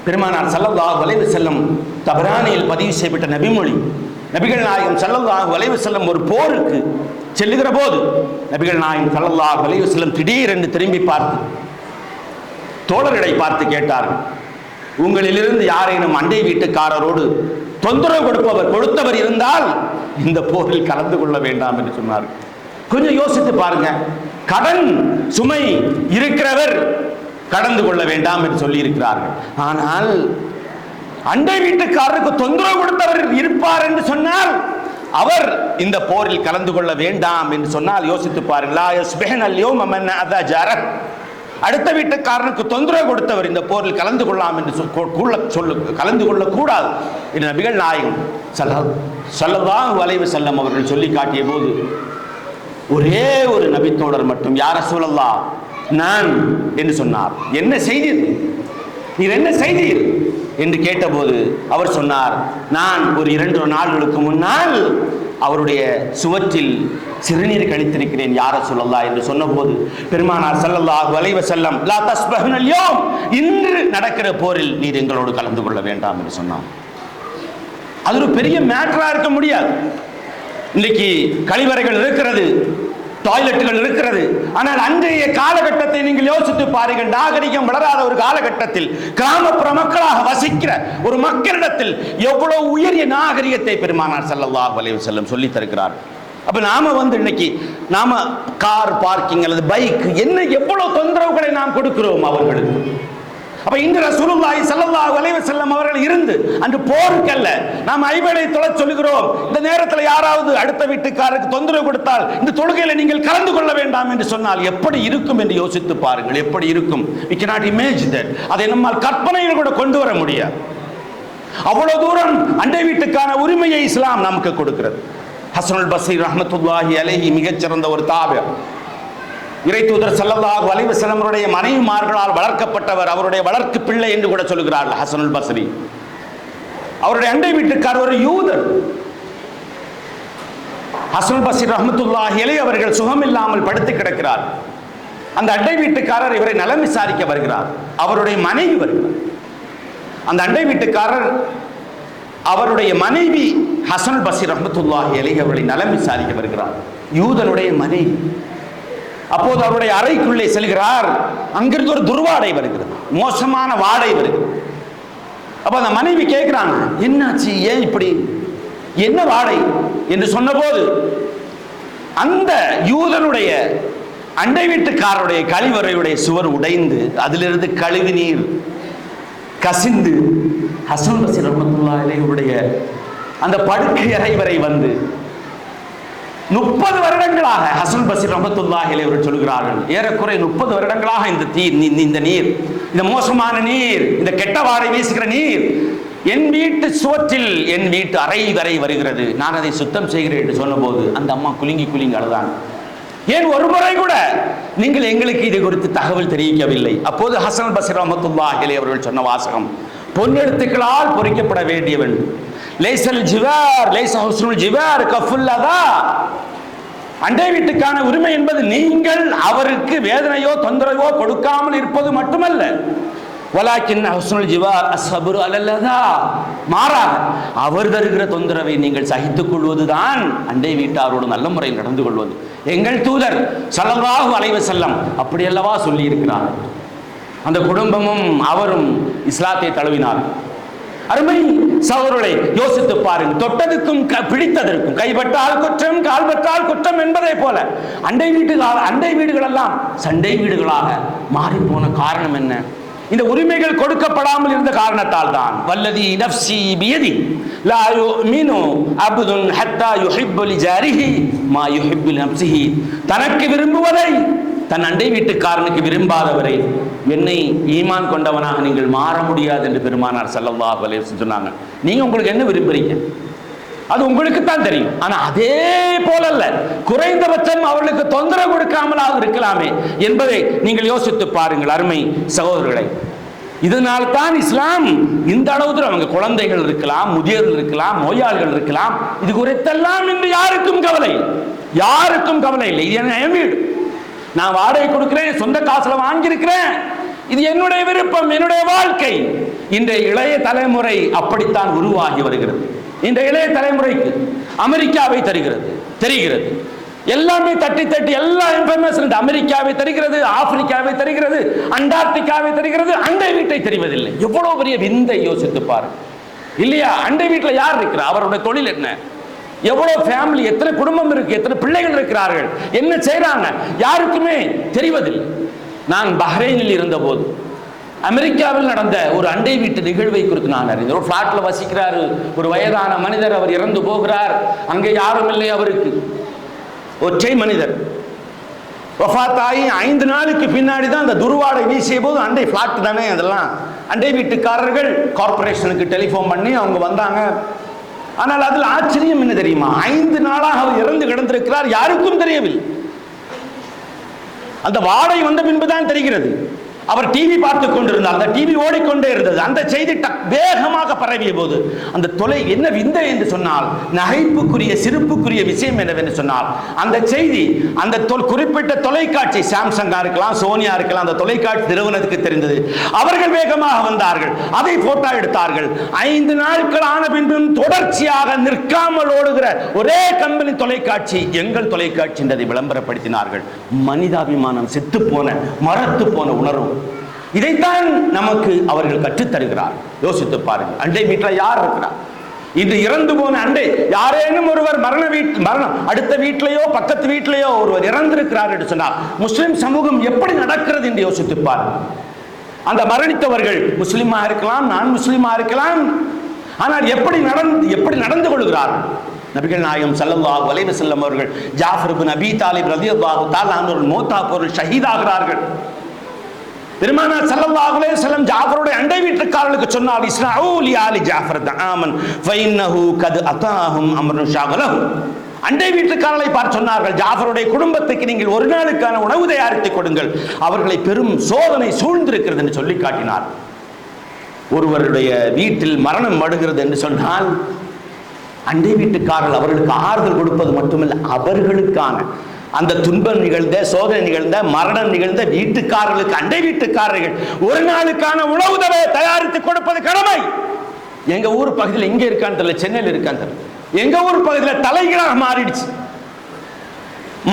பெருமானார் ஸல்லல்லாஹு அலைஹி வஸல்லம் தபரானியில் பதிவு செய்யப்பட்ட நபிமொழி, நபிகள் நாயகம் ஸல்லல்லாஹு அலைஹி வஸல்லம் ஒரு போருக்கு செல்லுகிற போது நபிகள் நாயகம் ஸல்லல்லாஹு அலைஹி வஸல்லம் திடீரென்று திரும்பி பார்த்து தோழர்களை பார்த்து கேட்டார்கள், உங்களிலிருந்து யாரேனும் அண்டை வீட்டுக்காரரோடு தொந்தரவு கொடுத்தவர் இருந்தால் இந்த போரில் கலந்து கொள்ள வேண்டாம் என்று சொன்னார்கள். கொஞ்சம் யோசித்து பாருங்க. கடன் சுமை இருக்கிறவர் கடந்து கொள்ள வேண்டாம் என்று சொல்லி இருக்கிறார்கள். ஆனால் அண்டை வீட்டுக்காரருக்கு தொந்தரவு கொடுத்தவர் இருப்பார் என்று சொன்னால் அவர் இந்த போரில் கலந்து கொள்ள வேண்டாம் என்று சொன்னால் யோசித்து பாருங்கள். அடுத்த வீட்டுக்காரனுக்கு தொந்தரவு கொடுத்தவர் இந்த போரில் கலந்து கொள்ளலாம் என்று கலந்து கொள்ளக்கூடாது என்று நபிகள் நாயகம் ஸல்லல்லாஹு அலைஹி வஸல்லம் அவர்கள் சொல்லி காட்டிய போது ஒரே ஒரு நபித்தோழர் மட்டும் யா ரசூலல்லாஹ் நான் என்று சொன்னார். என்ன செய்தி, நீர் என்ன செய்தீர் என்று கேட்டபோது அவர் சொன்னார், நான் ஒரு 2 நாட்களுக்கு முன்னால் அவருடைய சுவற்றில் சிறுநீர் கழித்திருக்கிறேன் யா ரசூலல்லாஹ் என்று சொன்னபோது பெருமானார் ஸல்லல்லாஹு அலைஹி வஸல்லம் லா தஸ்பஹுனல் யௌம், இன்று நடக்கிற போரில் நீர் எங்களோடு கலந்து கொள்ள வேண்டாம் என்று சொன்னார். அது ஒரு பெரிய மேட்டரா இருக்க முடியாது. இன்னைக்கு கழிவறைகள் இருக்கிறது, டாய்லெட்டுகள் இருக்கிறது. ஆனால் அன்றைய காலகட்டத்தை நீங்கள் யோசித்து பாருங்கள். நாகரிகம் வளராத ஒரு காலகட்டத்தில் கிராமப்புற மக்களாக வசிக்கிற ஒரு மக்களிடத்தில் எவ்வளவு உயரிய நாகரிகத்தை பெருமானார் ஸல்லல்லாஹு அலைஹி வஸல்லம் சொல்லி தருகிறார். அப்ப நாம இன்னைக்கு நாம கார் பார்க்கிங் அல்லது பைக் என்ன எவ்வளவு தொந்தரவுகளை நாம் கொடுக்கிறோம் அவர்களுக்கு. அப்ப இன்று ரசூலுல்லாஹி ஸல்லல்லாஹு அலைஹி வஸல்லம் அவர்கள் இருந்து அன்று போருக்கல்ல நாம் ஐவேளை தொழச் சொல்லுகிறோம். இந்த நேரத்தில் யாராவது அடுத்த வீட்டுக்காரருக்கு தொந்தரவு கொடுத்தால் இந்த தொழுகையில நீங்கள் கலந்து கொள்ள வேண்டாம் என்று சொன்னால் எப்படி இருக்கும் என்று யோசித்து பாருங்கள். எப்படி இருக்கும்? we cannot imagine that. அதை நம்மால் கற்பனையில் கூட கொண்டு வர முடியாது. அவ்வளவு தூரம் அண்டை வீட்டுக்கான உரிமையை இஸ்லாம் நமக்கு கொடுக்கிறது. ஹஸனுல் பஸ்ரி ரஹ்மத்துல்லாஹி அலைஹி மிகச்சிறந்த ஒரு தாபி, இறை தூதர் ஸல்லல்லாஹு அலைஹி வஸல்லம் அவருடைய மனைவிமார்களால் வளர்க்கப்பட்டவர், அவருடைய வளர்ப்பு பிள்ளை என்று கூட சொல்கிறார்கள் ஹஸனுல் பஸ்ரி. அவருடைய அண்டை வீட்டுக்காரர் ஒரு யூதர். ஹஸனுல் பஸ்ரி ரஹ்மத்துல்லாஹி அலைஹி அவர்கள் சுகமில்லாமல் படுத்து கிடக்கிறார். அந்த அண்டை வீட்டுக்காரர் இவரை நலம் விசாரிக்க வருகிறார். அவருடைய மனைவி வருகிறார். அந்த அண்டை வீட்டுக்காரர் அவருடைய மனைவி ஹஸனுல் பஸ்ரி ரஹ்மத்துல்லாஹி அலைஹி அவர்களை நலம் விசாரிக்க வருகிறார். யூதனுடைய மனைவி. அப்போது அவருடைய அறைக்குள்ளே செல்கிறார். அங்கிருந்து ஒரு துர்வாடை வருகிறது, மோசமான வாடை வருகிறது. அப்ப அந்த மனைவி கேட்கிறாங்க, என்னாச்சு, ஏன் இப்படி, என்ன வாடை என்று சொன்னபோது அந்த யூதனுடைய அண்டை வீட்டுக்காரருடைய கழிவறையுடைய சுவர் உடைந்து அதிலிருந்து கழிவு நீர் கசிந்து ஹஸன் பஸ்ரி ரஹ்மத்துல்லாஹி அலைஹிவுடைய அந்த படுக்கை அறை வரை வந்து 30 வருடங்களாக ஹஸன் பஸ்ரி ரஹ்மத்துல்லாஹி அலைஹி அவர்கள் சொல்கிறார்கள், ஏறக்குறை 30 வருடங்களாக இந்த நீர், இந்த மோசமான நீர், இந்த கெட்ட வாடை வீசுகிற நீர் என் வீட்டு சுவற்றில் என் வீட்டு அறை வரை வருகிறது, நான் அதை சுத்தம் செய்கிறேன் என்று சொன்னபோது அந்த அம்மா குலுங்கி குலுங்கி அழுதான். ஏன் ஒரு முறை கூட நீங்கள் எங்களுக்கு இது குறித்து தகவல் தெரிவிக்கவில்லை? அப்போது ஹஸன் பஸ்ரி ரஹ்மத்துல்லாஹி அலைஹி அவர்கள் சொன்ன வாசகம், பொன்னெழுத்துக்களால் பொறிக்கப்பட வேண்டியவன், லைஸல் ஜிவார் லைஸ ஹுஸ்னுல் ஜிவார் கஃபுல் அதா. அண்டை வீட்டுக்கான உரிமை என்பது நீங்கள் அவருக்கு வேதனையோ தொந்தரவோ கொடுக்காமல் இருப்பது மட்டுமல்ல, வலாக்கின் ஹுஸ்னுல் ஜிவார் அஸ்ஸப்ரு அலல் அதா, மாறாக அவர் தருகிற தொந்தரவை நீங்கள் சகித்துக் கொள்வதுதான் அண்டை வீட்டாரோடு நல்ல முறையில் நடந்து கொள்வது. எங்கள் தூதர் ஸல்லல்லாஹு அலைஹி வஸல்லம் அப்படி அல்லவா சொல்லி இருக்கிறார். அந்த குடும்பமும் அவரும் இஸ்லாத்தை தழுவினார். அருமை சகோதரர்களை யோசித்து பாருங்கள். தொட்டதுக்கும் பிடித்ததற்கும், கைப்பட்டால் குற்றம் கால்பட்டால் குற்றம் என்பதை போல அண்டை வீடுகள் எல்லாம் சண்டை வீடுகளாக மாறி போன காரணம் என்ன? இந்த உரிமைகள் கொடுக்கப்படாமல் இருந்த காரணத்தால் தான். வல்லதி நஃப்ஸி பியதி லா யுமினு அப்துன் ஹத்தா யுஹிப்பு லிஜாரிஹி மா யுஹிப்பு லிநஃப்ஸிஹி. தனக்கு விரும்புவதை தன் அண்டை வீட்டுக்காரனுக்கு விரும்பாதவரை என்னை ஈமான் கொண்டவனாக நீங்கள் மாற முடியாது என்று பெருமானார் ஸல்லல்லாஹு அலைஹி வஸல்லம் சொன்னாங்க. நீங்க உங்களுக்கு என்ன விரும்புறீங்க அது உங்களுக்கு தான் தெரியும். ஆனா அதே போலல்ல, குறைந்தபட்சம் அவர்களுக்கு தொந்தரவு கொடுக்காமலாக இருக்கலாமே என்பதை நீங்கள் யோசித்து பாருங்கள் அருமை சகோதரர்களை. இதனால் தான் இஸ்லாம் இந்த அளவு தூரம், அவங்க குழந்தைகள் இருக்கலாம், முதியோர்கள் இருக்கலாம், நோயாளிகள் இருக்கலாம், இது குறித்தெல்லாம் இன்று யாருக்கும் கவலை இல்லை. இது என் வீடு, நான் வாடகை கொடுக்கிறேன், சொந்த காசுல வாங்கியிருக்கிறேன், இது என்னுடைய விருப்பம், என்னுடைய வாழ்க்கை. இன்றைய இளைய தலைமுறை அப்படித்தான் உருவாகி வருகிறது. இந்த இளைய தலைமுறைக்கு அமெரிக்காவை தெரிகிறது, எல்லாமே தட்டி எல்லா இன்ஃபர்மேஷன் அமெரிக்காவை தருகிறது, ஆப்பிரிக்காவை தருகிறது, அண்டார்டிகாவை தருகிறது, அண்டை வீட்டை தெரிவதில்லை. எவ்வளவு பெரிய விந்தை யோசித்து பாரு இல்லையா? அண்டை வீட்டில் யார் இருக்கிறார், அவருடைய தொழில் என்ன, எவ்வளவு ஃபேமிலி, எத்தனை குடும்பம் இருக்கு, எத்தனை பிள்ளைகள் இருக்கிறார்கள், என்ன செய்யறாங்க, யாருக்குமே தெரிவதில்லை. நான் பஹ்ரைனில் இருந்த போது அமெரிக்காவில் நடந்த ஒரு அண்டை வீட்டு நிகழ்வை குறித்து நான் அறிந்தேன். ஒரு பிளாட்ல வசிக்கிறாரு ஒரு வயதான மனிதர், அவர் இறந்து போகிறார். அங்கே யாரும் இல்லை, அவருக்கு ஒற்றை மனிதர். வஃபாத்தாகி 5 நாளுக்கு பின்னாடி தான் அந்த துர்வாடை வீசிய போது, அண்டை பிளாட் தானே அதெல்லாம், அண்டை வீட்டுக்காரர்கள் கார்பரேஷனுக்கு டெலிஃபோன் பண்ணி அவங்க வந்தாங்க. ஆனால் அதில் ஆச்சரியம் என்ன தெரியுமா? 5 நாளாக அவர் இறந்து கிடந்திருக்கிறார், யாருக்கும் தெரியவில்லை. அந்த வாடை வந்த பின்புதான் தெரிகிறது. அவர் டிவி பார்த்து கொண்டிருந்தார், அந்த டிவி ஓடிக்கொண்டே இருந்தது. அந்த செய்தி வேகமாக பரவிய போது அந்த தொலை என்ன விந்தை என்று சொன்னால், நகைப்புக்குரிய சிரிப்புக்குரிய விஷயம் என்னவென்று சொன்னால், அந்த செய்தி அந்த குறிப்பிட்ட தொலைக்காட்சி, சாம்சங்கா இருக்கலாம், சோனியா இருக்கலாம், அந்த தொலைக்காட்சி நிறுவனத்துக்கு தெரிந்தது. அவர்கள் வேகமாக வந்தார்கள், அதை போட்டோ எடுத்தார்கள். 5 நாட்கள் ஆன பின்பும் தொடர்ச்சியாக நிற்காமல் ஓடுகிற ஒரே கம்பெனி தொலைக்காட்சி எங்கள் தொலைக்காட்சி என்றதை விளம்பரப்படுத்தினார்கள். மனிதாபிமானம் செத்து போன, மரத்து போன உணர்வு. இதைத்தான் நமக்கு அவர்கள் கற்றுத்தருகிறார். யோசித்து பாருங்கள், அண்டை வீட்டில் யார் இருக்கிறார்? இது இறந்து போன அண்டை யாரேனும் ஒருவர் மரணம் அடுத்த வீட்டிலேயோ பக்கத்து வீட்டிலேயோ ஒருவர் இறந்திருக்கிறார் என்று சொன்னால் முஸ்லிம் சமூகம் எப்படி நடக்கிறது என்று யோசித்துப்பார். அந்த மரணித்தவர்கள் முஸ்லிமா இருக்கலாம், நான் முஸ்லிமா இருக்கலாம், ஆனால் எப்படி நடந்து கொள்கிறார்கள்? நபிகள் நாயகம் ஸல்லல்லாஹு அலைஹி வஸல்லம் அவர்கள் ஜாஃபர் இப்னு அபீ தாலிப் ரலியல்லாஹு தஆலா அன்ஹு மௌத்தா போரில் ஷஹீதாகிறார்கள். பெருமானார் ஸல்லல்லாஹு அலைஹி வஸல்லம் ஜாஃபருடைய அண்டை வீட்டுக்காரர்களுக்கு சொன்னார், இஸ்னஉ லி ஆலி ஜாஃபர் தஆமன் ஃபஇன்னஹு கத் அதாஹும் அம்ருன் ஷாகலஹு. அண்டை வீட்டுக்காரர்களை பார்த்து சொன்னார்கள், ஜாஃபருடைய குடும்பத்துக்கு நீங்கள் ஒரு நாளுக்கான உணவு தயாரித்து கொடுங்கள், அவர்களை பெரும் சோதனை சூழ்ந்திருக்கிறது என்று சொல்லி காட்டினார். ஒருவருடைய வீட்டில் மரணம் வருகிறது என்று சொன்னால் அண்டை வீட்டுக்காரர்கள் அவர்களுக்கு ஆறுதல் கொடுப்பது மட்டுமல்ல, அவர்களுக்கான அந்த துன்பம் நிகழ்ந்த, சோதனை நிகழ்ந்த, மரணம் நிகழ்ந்த வீட்டுக்காரர்களுக்கு அண்டை வீட்டுக்காரர்கள் ஒரு நாளுக்கான உணவு தயாரித்து கொடுப்பது கடமை. எங்க ஊர் பகுதியில் எங்க இருக்கான்னு தெரியல, சென்னையில் இருக்கான்னு தெரியல, எங்க ஊர் பகுதியில் தலைகீழாக மாறிடுச்சு.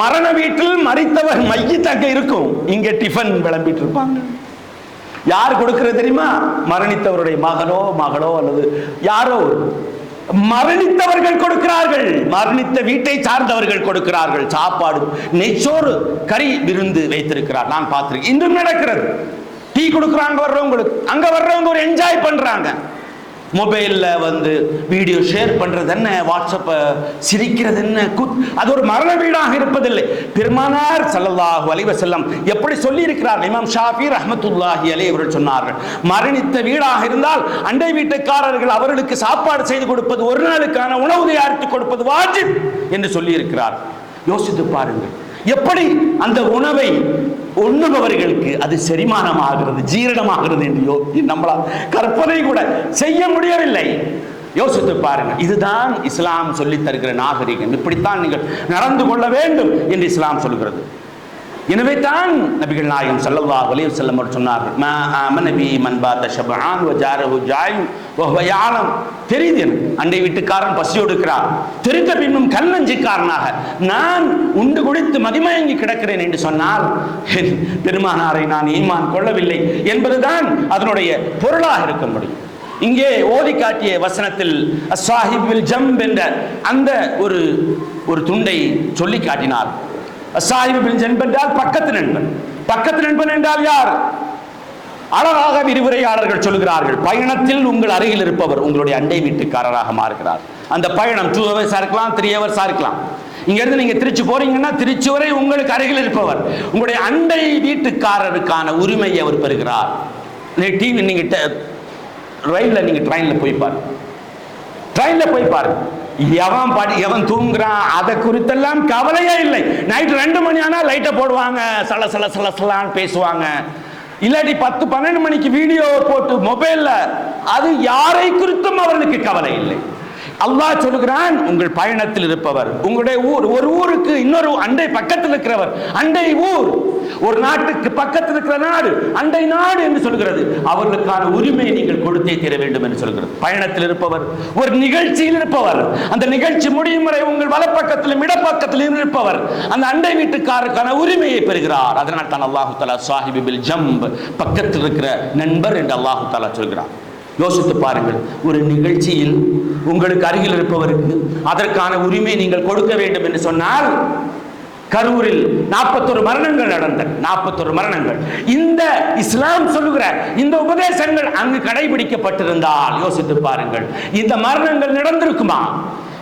மரண வீட்டில் மரித்தவர் மையத்து அங்க இருக்கும், இங்க டிஃபன் விளம்பிட்டு இருப்பாங்க. யார் கொடுக்கிறது தெரியுமா? மரணித்தவருடைய மகனோ மகளோ அல்லது யாரோ மரணித்தவர்கள் கொடுக்கிறார்கள், மரணித்த வீட்டை சார்ந்தவர்கள் கொடுக்கிறார்கள். சாப்பாடு, நெய்ச்சோறு, கறி விருந்து வைத்திருக்கிறார். நான் பார்த்திருக்கேன், இன்றும் நடக்கிறது. டீ கொடுக்குறாங்க வர்றவங்களுக்கு, அங்க வர்றவங்க ஒரு என்ஜாய் பண்றாங்க. மொபைல்ல வீடியோ ஷேர் பண்றது என்ன, வாட்ஸ்அப் சிரிக்கிறது என்ன, அது ஒரு மரண வீடாக இருப்பதில்லை. பெருமானார் ஸல்லல்லாஹு அலைஹி வஸல்லம் எப்படி சொல்லி இருக்கிறார்? இமாம் ஷாஃபி ரஹ்மத்துல்லாஹி அலைஹி அவர்கள் சொன்னார்கள், மரணித்த வீடாக இருந்தால் அண்டை வீட்டுக்காரர்கள் அவர்களுக்கு சாப்பாடு செய்து கொடுப்பது, ஒரு நாளுக்கான உணவு தயாரித்து கொடுப்பது வாஜிப் என்று சொல்லி இருக்கிறார். யோசித்து பாருங்கள், எப்படி அந்த உணவை உண்ணுபவர்களுக்கு அது செரிமானமாகிறது, ஜீரணமாகிறது என்று நம்மளால் கற்பனை கூட செய்ய முடியவில்லை. யோசித்து பாருங்கள். இதுதான் இஸ்லாம் சொல்லி தருகிற நாகரிகம். இப்படித்தான் நீங்கள் நடந்து கொள்ள வேண்டும் என்று இஸ்லாம் சொல்கிறது. எனவே தான் நபிகள் நாயகம் ஸல்லல்லாஹு அலைஹி வஸல்லம் சொன்னார்கள், மா ஆமன பி மன் பாத ஷபஆன் வ ஜாரஹு ஜாய் வ ஹுவ யஅலம். தெரியுது, அண்டை வீட்டுக்காரன் பசியோடு இருக்கிறார், தெரிந்த பின்னும் கல்லஞ்சிக்காரனாக நான் உண்டு குடித்து மதிமயங்கி கிடக்கிறேன் என்று சொன்னால் பெருமானாரை நான் ஈமான் கொள்ளவில்லை என்பதுதான் அதனுடைய பொருளாக இருக்க முடியும். இங்கே ஓதி காட்டிய வசனத்தில் அஸ்ஸாஹிபுல் ஜம்ப் என்ற அந்த ஒரு துண்டை சொல்லி காட்டினார். அஸ்ஸாஹிபுல் ஜம்ப் என்றால் பக்கத்து நண்பன். பக்கத்து நண்பன் என்றால் யார்? அழகாக விரிவுரையாளர்கள் சொல்கிறார்கள், பயணத்தில் உங்கள் அருகில் இருப்பவர் உங்களுடைய அண்டை வீட்டுக்காரராக மாறுகிறார். அந்த பயணம் 2 hours இருக்கலாம், 3 hours இருக்கலாம். இங்க இருந்து நீங்க திருச்சி போறீங்கன்னா திருச்சி வரை உங்களுக்கு அருகில் இருப்பவர் உங்களுடைய அண்டை வீட்டுக்காரருக்கான உரிமையை அவர் பெறுகிறார். டிவி நீங்க ரயில்ல, நீங்க ட்ரெயின்ல போய் பாருங்க, ட்ரெயின்ல போய் பாருங்க, எவன் தூங்குறான் அதை குறித்தெல்லாம் கவலையே இல்லை. நைட் 2 மணி ஆனா லைட்டை போடுவாங்க, சல சல சல சலான்னு பேசுவாங்க. இல்லாட்டி 10-12 மணிக்கு வீடியோ போட்டு மொபைல்ல, அது யாரை குறித்தும் அவர்களுக்கு கவலை இல்லை. அல்லாஹ் சொல்லுகிறான், உங்கள் பயணத்தில் இருப்பவர் உங்களுடைய ஊர், ஒரு ஊருக்கு இன்னொரு அண்டை பக்கத்தில் இருக்கிறவர், அண்டை ஊர், ஒரு நாட்டுக்கு பக்கத்தில் இருக்கிற நாடு அண்டை நாடு என்று சொல்கிறது, அவர்களுக்கான உரிமையை நீங்கள் கொடுத்தே தீர வேண்டும் என்று சொல்கிறது. பயணத்தில் இருப்பவர், ஒரு நிகழ்ச்சியில் இருப்பவர், அந்த நிகழ்ச்சி முடியும் வரை உங்கள் வலப்பக்கத்திலும் இடப்பக்கத்திலும் இருப்பவர் அந்த அண்டை வீட்டுக்காரருக்கான உரிமையை பெறுகிறார். அதனால் தான் அல்லாஹு தஆலா ஸாஹிபுல் ஜம்ப், பக்கத்தில் இருக்கிற நண்பர் என்று அல்லாஹு தஆலா சொல்கிறார். யோசித்து பாருங்கள், ஒரு நிகழ்ச்சியில் உங்களுக்கு அருகில் இருப்பவருக்கு அதற்கான உரிமை நீங்கள் கொடுக்க வேண்டும் என்று சொன்னால், கரூரில் 41 மரணங்கள் நடந்தன. 41 மரணங்கள். இந்த இஸ்லாம் சொல்லுகிற இந்த உபதேசங்கள் அங்கு கடைபிடிக்கப்பட்டிருந்தால் யோசித்து பாருங்கள், இந்த மரணங்கள் நடந்திருக்குமா?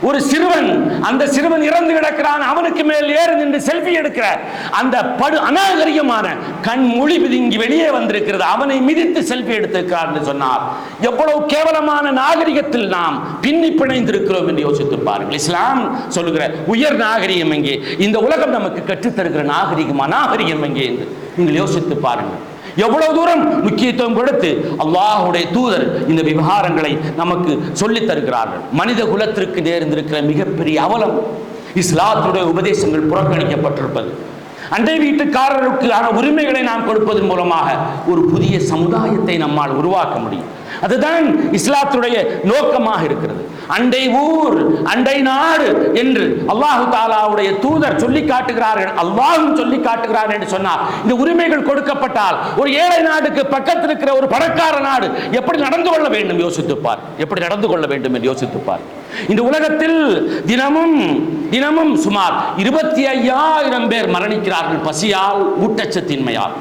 ஒரு சிறுவன், அந்த சிறுவன் இறந்து கிடக்கிறான், அவனுக்கு மேல் ஏறி நின்று செல்ஃபி எடுக்கிறார், அந்த படு அநாகரிகமான கண் மொழி பிதுங்கி வெளியே வந்திருக்கிறது, அவனை மிதித்து செல்ஃபி எடுத்திருக்கிறார் என்று சொன்னார். எவ்வளவு கேவலமான நாகரிகத்தில் நாம் பின்னி பிணைந்திருக்கிறோம் என்று யோசித்து பாருங்கள். இஸ்லாம் சொல்லுகிற உயர் நாகரிகம் எங்கே? இந்த உலகம் நமக்கு கற்றுத்தருகிற நாகரிகம் அநாகரிகம் எங்கே என்று நீங்கள் யோசித்து பாருங்கள். எவ்வளவு தூரம் முக்கியத்துவம் கொடுத்து அல்லாஹ்வுடைய தூதர் இந்த விவகாரங்களை நமக்கு சொல்லித் தருகிறார்கள். மனித குலத்திற்கு நேர்ந்திருக்கிற மிகப்பெரிய அவலம் இஸ்லாத்துடைய உபதேசங்கள் புறக்கணிக்கப்பட்டிருப்பது. அண்டை வீட்டுக்காரருக்கான உரிமைகளை நாம் கொடுப்பதன் மூலமாக ஒரு புதிய சமுதாயத்தை நம்மால் உருவாக்க முடியும். அதுதான் இஸ்லாத்துடைய நோக்கமாக இருக்கிறது. அண்டை ஊர், அண்டை நாடு என்று அல்லாஹு தாலாவுடைய தூதர் சொல்லி காட்டுகிறார்கள், அல்லாஹும் சொல்லி காட்டுகிறார் என்று சொன்னார். இந்த உரிமைகள் கொடுக்கப்பட்டால் ஒரு ஏழை நாடுக்கு பக்கத்தில் இருக்கிற ஒரு பணக்கார நாடு எப்படி நடந்து கொள்ள வேண்டும் யோசித்துப்பார், எப்படி நடந்து கொள்ள வேண்டும் என்று யோசித்துப்பார். இந்த உலகத்தில் தினமும் சுமார் 25,000 பேர் மரணிக்கிறார்கள் பசியால், ஊட்டச்சத்தின்மையால்.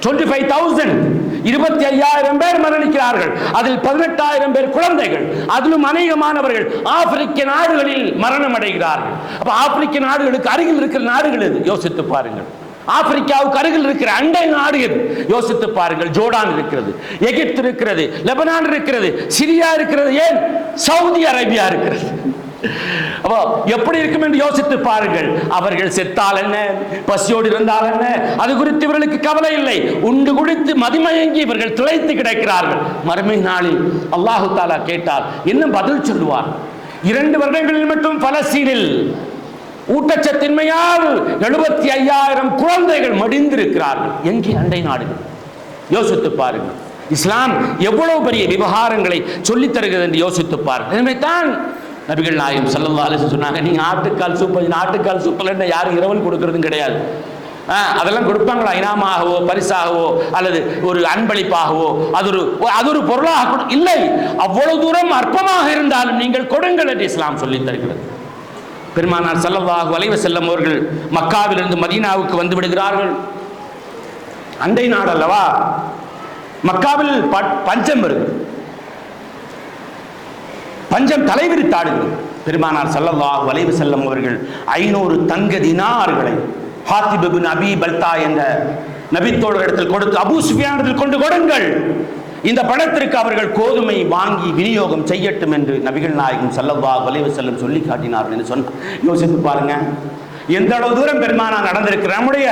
25,000 பேர் மரணிக்கிறார்கள். அதில் 18,000 பேர் குழந்தைகள், அதிலும் அநேகமானவர்கள் ஆப்பிரிக்க நாடுகளில் மரணம் அடைகிறார்கள். அப்ப ஆப்பிரிக்க நாடுகளுக்கு அருகில் இருக்கிற நாடுகள் எது யோசித்து பாருங்கள். ஆப்பிரிக்காவுக்கு அருகில் இருக்கிற அண்டை நாடு எது யோசித்து பாருங்கள். ஜோர்டான் இருக்கிறது, எகிப்து இருக்கிறது, லெபனான் இருக்கிறது, சிரியா இருக்கிறது, ஏன் சவுதி அரேபியா இருக்கிறது. எப்படி இருக்கும் என்று யோசித்து பாருங்கள். அவர்கள் செத்தால் என்ன, பசியோடு இருந்தால் என்ன, அது குறித்து இவர்களுக்கு கவலை இல்லை. உண்டு குடித்து மதிமயங்கி இவர்கள் திளைத்து கிடக்கிறார்கள். மறுமை நாளில் அல்லாஹு தாலா கேட்டால் என்ன பதில் சொல்லுவார்? 2 வருடங்களில் மட்டும் பலஸ்தீனில் ஊட்டச்சத்தின்மையால் 75,000 குழந்தைகள் மடிந்திருக்கிறார்கள். எங்கே? அண்டை நாடுகள். யோசித்து பாருங்கள். இஸ்லாம் எவ்வளவு பெரிய விவகாரங்களை சொல்லித் தருகிறது என்று யோசித்து பாருங்கள். எனவே தான் நபிகள் நாயகம் ஸல்லல்லாஹு அலைஹி வஸல்லம் சொன்னாங்க, நீங்க ஆட்டுக்கால் சூப்பர் யாரும் இரவல் கொடுக்கறதும் கிடையாது. அதெல்லாம் கொடுப்பாங்களா? இனாமாகவோ பரிசாகவோ அல்லது ஒரு அன்பளிப்பாகவோ அது ஒரு பொருளாக இல்லை. அவ்வளவு தூரம் அற்பமாக இருந்தாலும் நீங்கள் கொடுங்கள் என்று இஸ்லாம் சொல்லித் தருகிறது. பெருமானார் ஸல்லல்லாஹு அலைஹி வஸல்லம் அவர்கள் மக்காவிலிருந்து மதீனாவுக்கு வந்து விடுகிறார்கள். அண்டை நாடு அல்லவா, மக்காவில் பஞ்சம் வருது, பஞ்சம் தலைவிரித்தாடுகிறது. பெருமானார் ஸல்லல்லாஹு அலைஹி வஸல்லம் அவர்கள் 500 தங்க தினார்களை ஹாத்திப் இப்னு அபீ பல்தா என்ற நபித்தோழரிடத்தில் கொடுத்து, அபூ சுஃபியானிடத்தில் கொண்டு கொடுங்கள், இந்த பணத்திற்கு அவர்கள் கோதுமை வாங்கி விநியோகம் செய்யட்டும் என்று நபிகள் நாயகம் ஸல்லல்லாஹு அலைஹி வஸல்லம் சொல்லி காட்டினார்கள் என்று சொன்ன யோசித்து பாருங்க. எந்த அளவு தூரம் பெருமானார் நடந்திருக்கிற நம்முடைய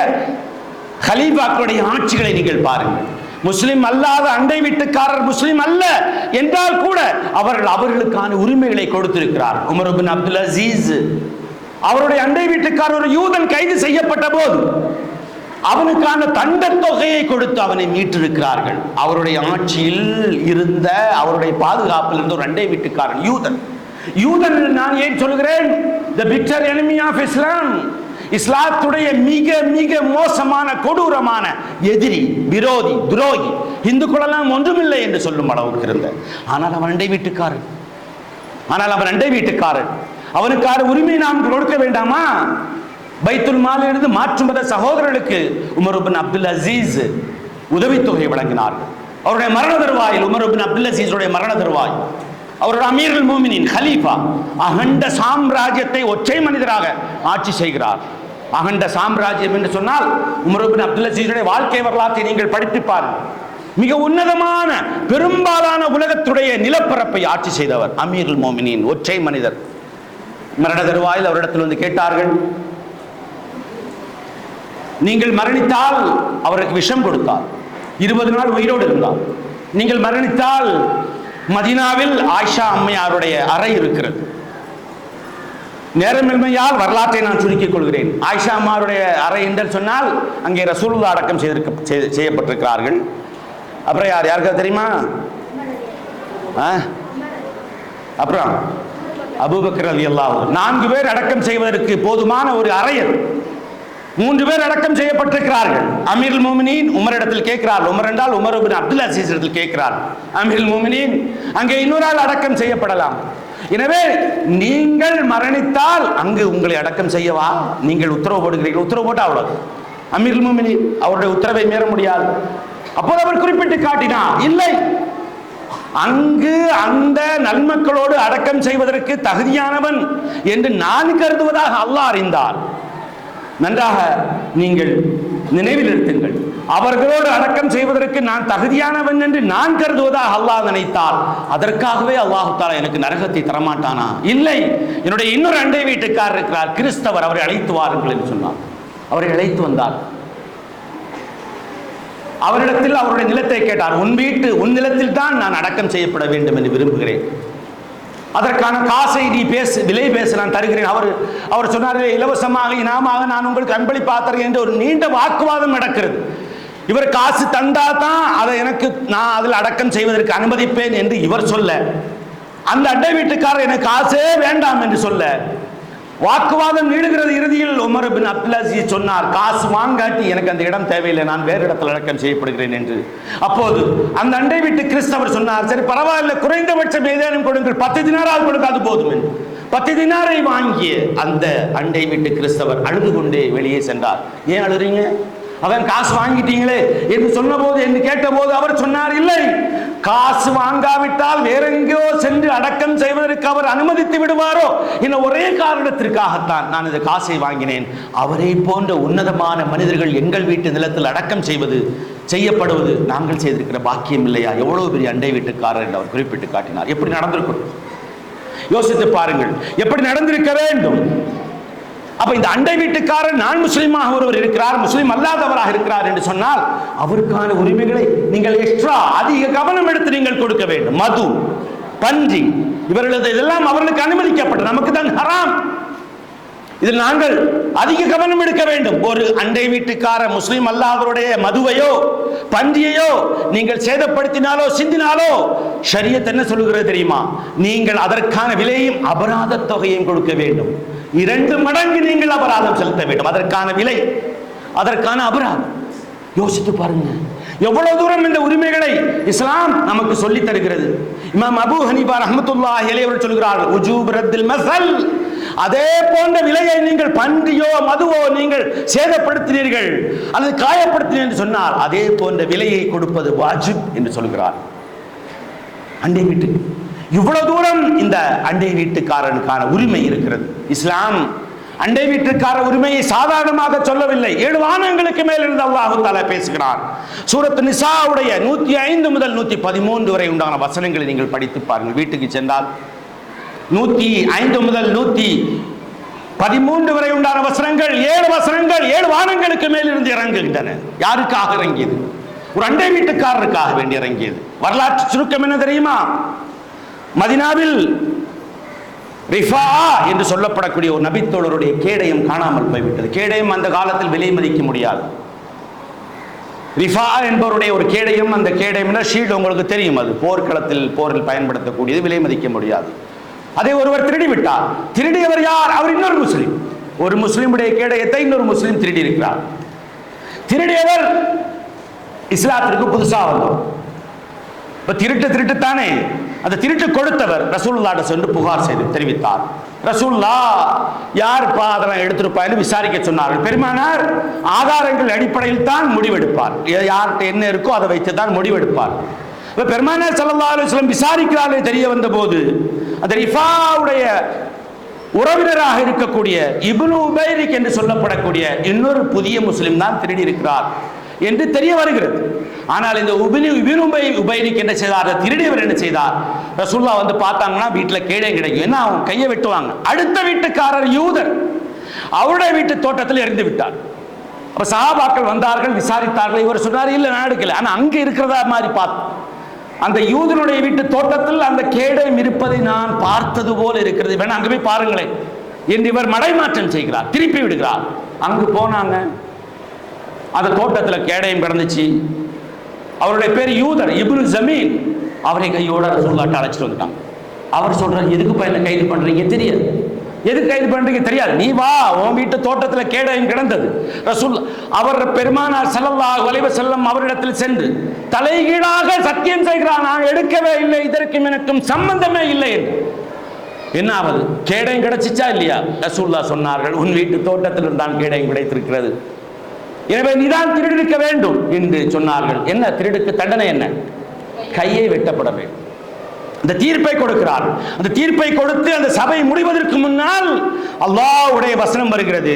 கலீஃபாக்களுடைய ஆட்சிகளை நீங்கள் பாருங்கள். முஸ்லிம் அல்லாத அண்டை வீட்டுக்காரர் முஸ்லிம் அல்ல என்றால் கூட அவர்களுக்கான உரிமைகளை கொடுத்திருக்கிறார். உமர் இப்னு அப்துல் அசீஸ் அவருடைய அண்டை வீட்டுக்காரர் ஒரு யூதன் கைது செய்யப்பட்ட போது அவனுக்கான தண்ட தொகையை கொடுத்து அவனை மீட்டிருக்கிறார்கள். அவருடைய ஆட்சியில் இருந்த, அவருடைய பாதுகாப்பில் இருந்த ஒரு அண்டை வீட்டுக்காரன் யூதன். நான் ஏன் சொல்கிறேன்? the bitter enemy of Islam, இஸ்லாத்துடைய மிக மிக மோசமான கொடூரமான எதிரி, விரோதி, துரோகி. இந்துக்களெல்லாம் ஒன்றுமில்லை என்று சொல்லும் அளவுக்கு இருந்த, ஆனால் அவன் அண்டை வீட்டுக்காரன். அவனுக்கான உரிமை நாம் கொடுக்க வேண்டாமா? பைத்துல் மாலிலிருந்து மாற்று மத சகோதரர்களுக்கு உமர் இப்னு அப்துல் அசீஸ் உதவித்தொகை வழங்கினார்கள். அவருடைய மரண தருவாயில், உமர் இப்னு அப்துல் அசீஸுடைய மரண தருவாய், அவருடைய அமீருல் மூமினின் கலீஃபா அகண்ட சாம்ராஜ்யத்தை ஒற்றை மனிதராக ஆட்சி செய்கிறார். அகண்ட சாம்ராஜ்யம் என்று சொன்னால் உமர் இப்னு அப்துல் அசீஸுடைய வாழ்க்கை வரலாற்றை நீங்கள் படித்து பாருங்கள். மிக உன்னதமான பெரும்பாலான உலகத்துடைய நிலப்பரப்பை ஆட்சி செய்தவர் அமீருல் மூமினின் ஒற்றை மனிதர். மரண தருவாயில் அவரிடத்தில் வந்து கேட்டார்கள், நீங்கள் மரணித்தால், அவருக்கு விஷம் கொடுத்தார், 20 நாள் உயிரோடு இருந்தார். நீங்கள் மரணித்தால் மதீனாவில் ஆயிஷா அம்மையாருடைய அறை இருக்கிறது. நேரமின்மையால் வரலாற்றை நான் சுருக்கிக் கொள்கிறேன். ஆயிஷா அம்மாருடைய அறை என்று சொன்னால் அங்கே ரசூலுல்லாஹ் அடக்கம் செய்யப்பட்டிருக்கிறார்கள். அப்புறம் யாருக்காவது தெரியுமா? அப்புறம் அபூபக்கர் ரலியல்லாஹு அன்ஹு 4 பேர் அடக்கம் செய்வதற்கு போதுமான ஒரு அறை. 3 பேர் அடக்கம் செய்யப்பட்டிருக்கிறார்கள். அமீருல் மூமினீன் உமரிடத்தில் கேட்கிறார். உமர் என்றால் உமர் இப்னு அப்துல் அசீஸ் இடத்தில் கேட்கிறார். அமீருல் மூமினீன், அங்கே இன்னொரு ஆள் அடக்கம் செய்யப்படலாம். எனவே நீங்கள் மரணித்தால் அங்கு உங்களை அடக்கம் செய்யவா நீங்கள் உத்தரவு போடுகிறீர்கள்? உத்தரவு போட்டா அவ்வளவு. அமீருல் மூமினீன் அவருடைய உத்தரவை மீற முடியாது. அப்போது அவர் குறிப்பிட்டு காட்டினார், இல்லை, அங்கு அந்த நன்மக்களோடு அடக்கம் செய்வதற்கு தகுதியானவன் என்று நான் கருதுவதாக அல்லாஹ் அறிந்தார். நன்றாக நீங்கள் நினைவில் நிறுத்துங்கள். அவர்களோடு அடக்கம் செய்வதற்கு நான் தகுதியானவன் என்று நான் கருதுவதாக அல்லாஹ் நினைத்தால் அதற்காகவே அல்லாஹ் தஆலா எனக்கு நரகத்தை தரமாட்டானா? இல்லை, என்னுடைய இன்னொரு அண்டை வீட்டுக்காரர் இருக்கிறார், கிறிஸ்தவர், அவரை அழைத்து வாருங்கள் என்று சொன்னார். அவரை அழைத்து வந்தார். அவரிடத்தில் அவருடைய நிலத்தை கேட்டார். உன் நிலத்தில் தான் நான் அடக்கம் செய்யப்பட வேண்டும் என்று விரும்புகிறேன். அதற்கான காசை நீ விலை பேச நான் தருகிறேன். அவர் சொன்னார், இலவசமாக இனாமாக நான் உங்களுக்கு அன்பளிப்பா தருகிறேன் என்று ஒரு நீண்ட வாக்குவாதம் நடக்கிறது. இவர் காசு தந்தா தான் அதை நான் அதில் அடக்கம் செய்வதற்கு அனுமதிப்பேன் என்று இவர் சொல்ல, அந்த அண்டை வீட்டுக்காரர் எனக்கு காசே வேண்டாம் என்று சொல்ல, வாக்குவாதம் நீடுகிறது. இறுதியில் உமர் பின் அப்துல் அசீஸ் சொன்னார், காசு வாங்காட்டி எனக்கு அந்த இடம் தேவையில்லை, நான் வேறு இடத்தில் அடக்கம் செய்யப்படுகிறேன் என்று. அப்போது அந்த அண்டை வீட்டு கிறிஸ்தவர் சொன்னார், சரி பரவாயில்லை, குறைந்தபட்சம் ஏதேனும் கொடுங்கள், 10 தினாரால் கொடுக்காது போதும் என்று. 10 தினாரை வாங்கிய அந்த அண்டை வீட்டு கிறிஸ்தவர் அழுது கொண்டே வெளியே சென்றார். ஏன் அழுறீங்க? அவன் காசு வாங்கிட்டீங்களே என்று சொன்ன போது, என்று கேட்ட போது அவர் சொன்னார், இல்லை, காசு வாங்காவிட்டால் வேற எங்கேயோ சென்று அடக்கம் செய்வதற்கு அவர் அனுமதித்து விடுவாரோ என்ற ஒரே காரணத்திற்காகத்தான் நான் இந்த காசை வாங்கினேன். அவரை போன்ற உன்னதமான மனிதர்கள் எங்கள் வீட்டு நிலத்தில் அடக்கம் செய்யப்படுவது நாங்கள் செய்திருக்கிற பாக்கியம் இல்லையா? எவ்வளவு பெரிய அண்டை வீட்டுக்காரர் என்று அவர் குறிப்பிட்டு காட்டினார். எப்படி நடந்திருக்கும் யோசித்து பாருங்கள், எப்படி நடந்திருக்க வேண்டும். அப்ப இந்த அண்டை வீட்டுக்காரர் நான் முஸ்லீமாக ஒருவர் இருக்கிறார், முஸ்லீம் அல்லாதவராக இருக்கிறார் என்று சொன்னால் அவருக்கான உரிமைகளை நீங்கள் எக்ஸ்ட்ரா அதிக கவனம் எடுத்து நீங்கள் கொடுக்க வேண்டும். மது, பன்றி, இவர்களது இதெல்லாம் அவர்களுக்கு அனுமதிக்கப்பட்டது, நமக்கு தான் ஹராம். இதில் நாங்கள் அதிக கவனம் எடுக்க வேண்டும். ஒரு அண்டை வீட்டுக்கார முஸ்லீம் அல்லாதவருடைய மதுவையோ பன்றியையோ நீங்கள் சேதப்படுத்தினாலோ சிந்தினாலோ ஷரியத் என்ன சொல்லுகிறது தெரியுமா? நீங்கள் அதற்கான விலையும் அபராத தொகையும் கொடுக்க வேண்டும். 2 மடங்கு நீங்கள் அபராதம் செலுத்த வேண்டும். அதற்கான விலை, அதற்கான அபராதம். யோசித்து பாருங்க, எவ்வளவு தூரம் இந்த உரிமைகளை இஸ்லாம் நமக்கு சொல்லி தருகிறது. இமாம் அபூ ஹனீஃபா ரஹ்மத்துல்லாஹி அலைஹி அவர்கள் சொல்கிறார்கள், உஜூப் ரத்தில் மஸல், அதே போன்ற விலையை நீங்கள் பன்றியோ மதுவோ நீங்கள் சேதப்படுத்தினீர்கள் அல்லது காயப்படுத்தினீர்கள் என்று சொன்னால் அதே போன்ற விலையை கொடுப்பது வாஜிப் என்று சொல்கிறார். அண்டை வீட்டுக்கு இவ்வளவு தூரம் இந்த அண்டை வீட்டுக்காரனுக்கான உரிமை இருக்கிறது. இஸ்லாம் அண்டை வீட்டுக்கார உரிமையை சாதாரணமாக சொல்லவில்லை. 7 வானங்களுக்கு மேல் இருந்து அல்லாஹ் தஆலா பேசுகிறார். சூரத் நிசாவுடைய 105 முதல் 113 வரை உண்டான வசனங்களை நீங்கள் படித்து பாருங்கள். வீட்டுக்கு சென்றால் 105 முதல் 113 வரை உண்டான வசனங்கள், 7 வசனங்கள் 7 வானங்களுக்கு மேல் இருந்து இறங்குகின்றன. யாருக்காக இறங்கியது? ஒரு அண்டை வீட்டுக்காரருக்காக வேண்டி இறங்கியது. வரலாற்று சுருக்கம் என்ன தெரியுமா? மதீனாவில் ரிஃபா என்று சொல்லப்படக்கூடிய ஒரு நபித்தோழருடைய கேடயம் காணாமல் போய்விட்டது. கேடயம் அந்த காலத்தில் விலை மதிக்க முடியாது. ரிஃபா என்பவருடைய ஒரு கேடயம், அந்த கேடயம் ஷீல்டு உங்களுக்கு தெரியும், அது போரில் பயன்படுத்தக்கூடியது, விலை மதிக்க முடியாது. அதை ஒருவர் திருடி விட்டார். திருடியவர் யார்? அவர் இன்னொரு முஸ்லிம். ஒரு முஸ்லிமுடைய கேடயத்தை இன்னொரு முஸ்லிம் திருடி இருக்கிறார். திருடியவர் இஸ்லாத்திற்கு புதுசாக வந்தோம். இப்ப திருட்டுத்தானே. அந்த திருட்டு கொடுத்தவர் ரசூலுல்லாஹ்ட்ட சென்று புகார் செய்து தெரிவித்தார். ரசூலுல்லாஹ் யார்ப்பா அதெல்லாம் எடுத்திருப்பான்னு விசாரிக்க சொன்னார்கள். பெருமானார் ஆதாரங்கள் அடிப்படையில் தான் முடிவெடுப்பார். யார்கிட்ட என்ன இருக்கோ அதை வைத்து தான் முடிவெடுப்பார். பெருமானார் ஸல்லல்லாஹு அலைஹி வஸல்லம் விசாரிக்கிறார்கள். தெரிய வந்த போது அந்த ரிஃபாவுடைய உறவினராக இருக்கக்கூடிய இப்னு உபைரிக் என்று சொல்லப்படக்கூடிய இன்னொரு புதிய முஸ்லிம் தான் திருடி இருக்கிறார் என்று தெரிய வருகிறது. ஆனால் இந்த இப்னு உபைரிக் என்ன செய்தார்? திருடியவர் என்ன செய்தார்? ரசூலுல்லாஹ் வந்து பார்த்தாங்கன்னா வீட்டில் கேடயம் கிடைக்கும், என்ன அவங்க கையை வெட்டுவாங்க. அடுத்த வீட்டுக்காரர் யூதர், அவருடைய வீட்டு தோட்டத்தில் இறந்து விட்டார். அப்ப சஹாபாக்கள் வந்தார்கள், விசாரித்தார்கள். இவர் சொன்னார், இல்லை நான் எடுக்கல, ஆனால் அங்கே இருக்கிறதா மாதிரி பார்த்து அந்த யூதனுடைய வீட்டு தோட்டத்தில் அந்த கேடயம் இருப்பதை நான் பார்த்தது போல இருக்கிறது, வேணா அங்கே போய் பாருங்களேன் என்று இவர் மடைமாற்றம் செய்கிறார், திருப்பி விடுகிறார். அங்கு போனாங்க, அந்த தோட்டத்தில் கேடயம் கிடந்துச்சு. அவருடைய பேர் யூதர், இப்னு ஜமீன். அவரை கையோட ரசூலுல்லாஹ் அழைச்சிட்டு வந்துட்டாங்க. அவர் சொல்றார், எதுக்கு என்ன கைது பண்றீங்க? தெரியாது. எதுக்கு கைது பண்றீங்க? தெரியாது. நீ வா, உன் வீட்டு தோட்டத்தில் கேடயம் கிடந்தது. ரசூல் அவர் பெருமானார் ஸல்லல்லாஹு அலைஹி வஸல்லம் அவரிடத்தில் சென்று தலைகீழாக சத்தியம் செய்கிறார், நான் எடுக்கவே இல்லை, இதற்கும் எனக்கும் சம்பந்தமே இல்லை என்று. என்ன ஆவது? கேடயம் கிடைச்சிச்சா இல்லையா? ரசூலுல்லாஹ் சொன்னார்கள், உன் வீட்டு தோட்டத்தில் தான் கேடயம் கிடைத்திருக்கிறது, எனவே நீதான் திருடிருக்க வேண்டும் என்று சொன்னார்கள். என்ன திருடுக்கு தண்டனை? என்ன? கையை வெட்டப்பட வேண்டும். அந்த தீர்ப்பை கொடுக்கிறார். அந்த தீர்ப்பை கொடுத்து அந்த சபை முடிவதற்கு முன்னால் அல்லாஹ்வுடைய வசனம் வருகிறது.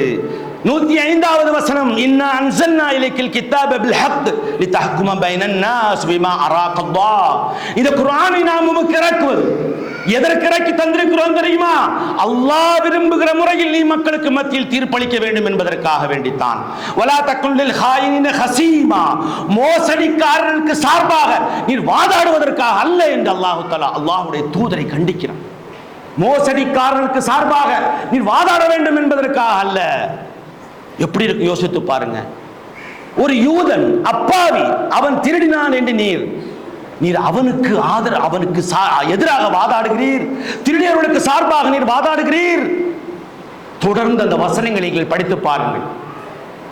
105வது வசனம், இன்னா அன்ஸல்னா இலைக்கல் கிதாப பில் ஹக் லிதஹ்கும பைனன் நாஸ் பிமா அராகல்லாஹ். இந்த குர்ஆனை நாம் உமக்கு இறக்குவது எதற்கு இறக்கி தந்திருக்கிறோம் தெரியுமா? அல்லாஹ் விரும்புகிற முறையில் நீ மக்களுக்கு மத்தியில் தீர்ப்பளிக்க வேண்டும் என்பதற்காக வேண்டித்தான். வலா தகுல் லில் ஹாயினின ஹஸீமா, மோசடிக்காரர்களுக்கு சார்பாக நீ வாதாடுவதற்காக அல்ல என்று அல்லாஹ் தஆலா அல்லாஹ்வுடைய தூதரை கண்டிக்கிறான். மோசடிக்காரனுக்கு சார்பாக நீர் வாதாட வேண்டும் என்பதற்காக அல்ல. எப்படி இருக்கு யோசித்து பாருங்க. ஒரு யூதன் அப்பாவி, அவன் திருடினான் என்று நீர் அவனுக்கு அவனுக்கு எதிராக வாதாடுகிறீர். திருடியவர்களுக்கு சார்பாக நீர் வாதாடுகிறீர். தொடர்ந்து அந்த வசனங்களை நீங்கள் படித்து பாருங்கள்.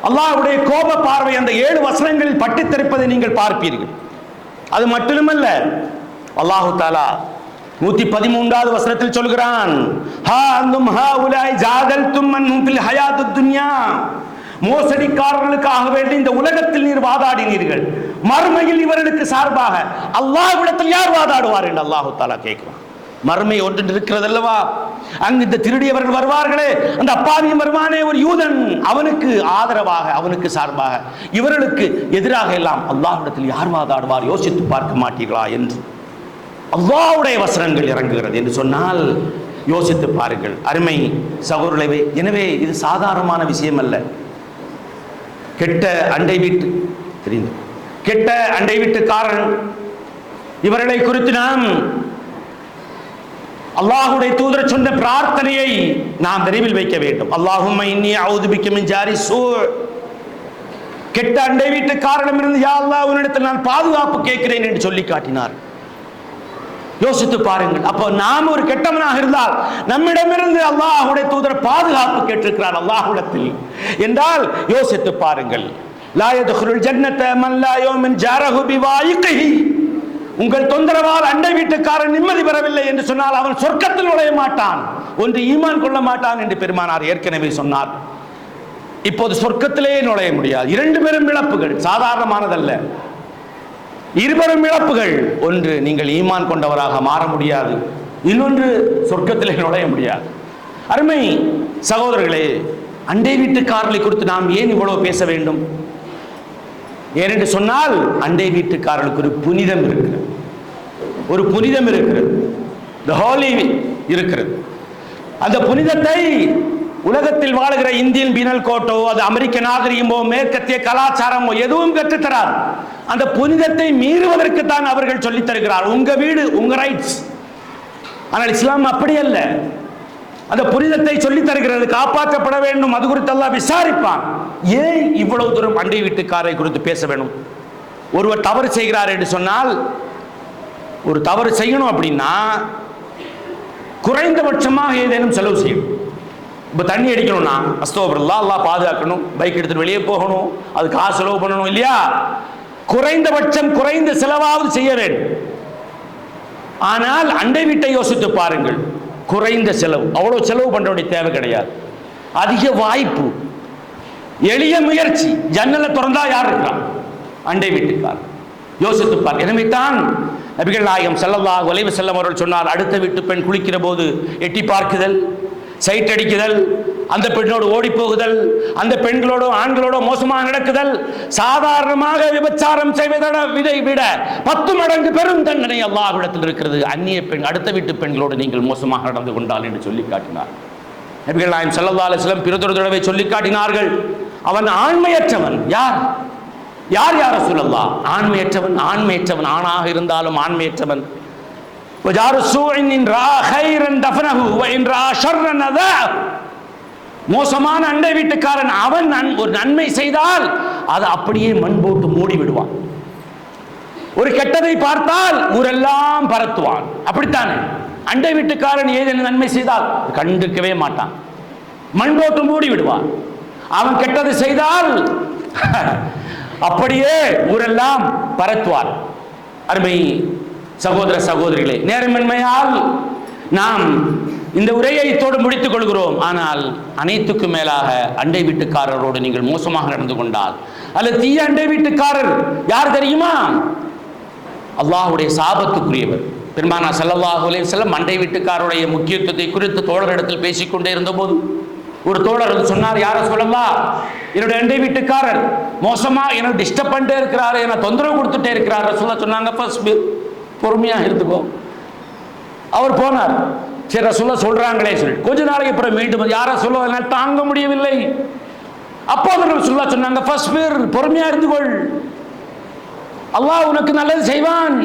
அல்லாஹ்வுடைய கோப பார்வை அந்த 7 வசனங்களில் பட்டித் தெரிப்பதை நீங்கள் பார்ப்பீர்கள். அது மட்டுமல்ல, அல்லாஹு தஆலா 113வது வசனத்தில் சொல்கிறான், ஹா அன்தும் ஹாஉலாய் ஜாதல்தும் அன்ஹும் ஃபில் ஹயாத்துத் துன்யா. மோசடிக்காரர்களுக்காக வேண்டி இந்த உலகத்தில் நீர் வாதாடினீர்கள், மறுமையில் இவர்களுக்கு சார்பாக அல்லாஹ்விடத்தில் யார் வாதாடுவார் என்று அல்லாஹு தஆலா கேட்கிறான். மறுமை ஒன்று இருக்கிறது அல்லவா? அங்கு இந்த திருடியவர்கள் வருவார்களே, அந்த அப்பாவியும் வருவானே ஒரு யூதன், அவனுக்கு ஆதரவாக, அவனுக்கு சார்பாக, இவர்களுக்கு எதிராக எல்லாம் அல்லாஹ்விடத்தில் யார் வாதாடுவார்? யோசித்து பார்க்க மாட்டீர்களா என்று அல்லாஹ்வுடைய வசனங்கள் இறங்குகிறது என்று சொன்னால் யோசித்து பாருங்கள் அருமை சகோதரர்களே. எனவே இது சாதாரணமான விஷயம் அல்ல. கெட்ட அண்டை வீட்டுக்காரன் இவர்களை குறித்து நாம் அல்லாஹ்வுடைய தூதர் சொன்ன பிரார்த்தனையை நாம் நினைவில் வைக்க வேண்டும். அல்லாஹும்ம இன்னி அஊது பிக்க மின் ஜாரி ஸூ. கெட்ட அண்டை வீட்டுக்காரனிடமிருந்து யா அல்லாஹ் உன்னிடத்தில் நான் பாதுகாப்பு கேட்கிறேன் என்று சொல்லி காட்டினார். யோசித்து பாருங்கள். அப்போ நாம் ஒரு கெட்டவனாக இருந்தால் நம்மிடமிருந்து அல்லாஹ்வுடைய தூதர் பாதுகாப்பு கேட்டிருக்கிறார் அல்லாஹ்விடத்தில் என்றால் யோசித்து பாருங்கள். லா யதுகுலுல் ஜன்னத மன் லா யுமின் ஜாரஹு பிவாயிகிஹி. உங்கள் தொந்தரவால் அண்டை வீட்டுக்காரன் நிம்மதி பெறவில்லை என்று சொன்னால் அவன் சொர்க்கத்தில் நுழைய மாட்டான், ஒன்று ஈமான் கொள்ள மாட்டான் என்று பெருமானார் ஏற்கனவே சொன்னார். இப்போது சொர்க்கத்திலே நுழைய முடியாது. 2 பெரும் இழப்புகள், சாதாரணமானதல்ல. 2 பெரும் இழப்புகள். ஒன்று, நீங்கள் ஈமான் கொண்டவராக மாற முடியாது. இன்னொன்று, சொர்க்கத்திலே நுழைய முடியாது. அருமை சகோதரர்களே, அண்டை வீட்டுக்காரர்களை குறித்து நாம் ஏன் இவ்வளவு பேச வேண்டும்? ஏனென்று சொன்னால் அண்டை வீட்டுக்காரர்களுக்கு ஒரு புனிதம் இருக்கிறது, ஒரு புனிதம் இருக்கிறது, தி ஹோலி இருக்கிறது. அந்த புனிதத்தை உலகத்தில் வாழுகிற இந்தியன் பீனல் கோட்டோ, அது அமெரிக்க நாகரிகமோ, மேற்கத்திய கலாச்சாரமோ எதுவும் கற்றுத்தராது. அந்த புனிதத்தை மீறுவதற்கு தான் அவர்கள் சொல்லித் தருகிறார். உங்க வீடு, உங்க ரைட்ஸ். ஆனால் இஸ்லாம் அப்படி அல்ல. அந்த புனிதத்தை சொல்லித் தருகிறது, காப்பாற்றப்பட வேண்டும். அது குறித்து அல்லாஹ் விசாரிப்பான். ஏன் இவ்வளவு தூரம் அண்டை வீட்டுக்காரை குறித்து பேச வேண்டும்? ஒருவர் தவறு செய்கிறார் என்று சொன்னால், ஒரு தவறு செய்யணும் அப்படின்னா குறைந்தபட்சமாக ஏதேனும் செலவு செய்யும். இப்போ தண்ணி அடிக்கணும்னா அஸ்தோபிருல்லாஹ், அல்லாஹ் பாதுகாக்கணும், பைக் எடுத்துட்டு வெளியே போகணும், அது காசு செலவு பண்ணணும் இல்லையா? குறைந்தபட்சம் குறைந்த செலவாவது செய்ய வேண்டும். ஆனால் அண்டை வீட்டை யோசித்து பாருங்கள், குறைந்த செலவு, அவ்வளவு செலவு பண்ண வேண்டிய தேவை கிடையாது. அதிக வாய்ப்பு, எளிய முயற்சி. ஜன்னலை திறந்தா யார் இருக்கிறான்? அண்டை வீட்டுக்கார். யோசித்து பார். எனவே தான் நபிகள் நாயகம் ஸல்லல்லாஹு அலைஹி வஸல்லம் அவர்கள் சொன்னார், அடுத்த வீட்டு பெண் குளிக்கிற போது எட்டி பார்க்குதல், சைட் அடிக்குதல், அந்த பெண்ணோடு ஓடி போகுதல், அந்த பெண்களோடு ஆண்களோடு மோசமாக நடக்குதல், சாதாரணமாக விபச்சாரம் செய்வதை விட 10 மடங்கு பெரும் தண்டனை அல்லாஹ்விடத்தில் இருக்கிறது அந்நிய பெண், அடுத்த வீட்டு பெண்களோடு நீங்கள் மோசமாக நடந்து கொண்டால் என்று சொல்லி காட்டினார். நபிகள் நாயகம் ஸல்லல்லாஹு அலைஹி வஸல்லம் பிறதொரு தடவை சொல்லி காட்டினார்கள், அவன் ஆண்மையற்றவன். யார் யார் யார் ரசூலல்லாஹ்? ஆண்மையற்றவன், ஆண்மையற்றவன், ஆணாக இருந்தாலும் ஆண்மையற்றவன். மோசமான அண்டை வீட்டுக்காரன், அவன் ஒரு நன்மை செய்தால் அது அப்படியே மண் போட்டு மூடி விடுவான். ஒரு கெட்டதை பார்த்தால் ஊரெல்லாம் பரத்துவான். அப்படித்தானே அண்டை வீட்டுக்காரன் ஏதேனும் நன்மை செய்தால் கண்டுக்கவே மாட்டான், மண் போட்டு மூடி விடுவான். அவன் கெட்டது செய்தால் அப்படியே ஊரெல்லாம் பரத்துவான். அருமை சகோதர சகோதரிகளே, நேரமின்மையால் நாம் இந்த உரையை இத்தோடு முடித்துக் கொள்கிறோம். ஆனால் அனைத்துக்கும் மேலாக அண்டை வீட்டுக்காரரோடு நீங்கள் மோசமாக நடந்து கொண்டால், அல்லது தீய அண்டை வீட்டுக்காரர் யார் தெரியுமா? அல்லாஹ்வுடைய சாபத்துக்குரியவர். பெருமானார் ஸல்லல்லாஹு அலைஹி வஸல்லம் அண்டை வீட்டுக்காரருடைய முக்கியத்துவத்தை குறித்து தோழரிடத்தில் பேசிக்கொண்டே இருந்தபோது ஒரு தோழர் சொன்னார், யார சொல்லலாம், என்னுடைய அண்டை வீட்டுக்காரர் மோசமா என்ன டிஸ்டர்ப் பண்ணிட்டே இருக்கிறாரு, என்ன தொந்தரவு கொடுத்துட்டே இருக்கிறார். ரசூலுல்லாஹ் சொன்னாங்க, ஃபர்ஸ்ட் பொறுமையாக இருந்துக்கோ. அவர் போனார். சரி ரசூலுல்லாஹ் சொல்றாங்களே சொல்லி கொஞ்ச நாளைக்கு அப்புறம் மீண்டும் யார சொல்ல என்னால் தாங்க முடியவில்லை. அப்போது ரசூலுல்லாஹ் சொன்னாங்க, ஃபர்ஸ்ட் பொறுமையா இருந்துகொள், அல்லாஹ் உனக்கு நல்லது செய்வான்.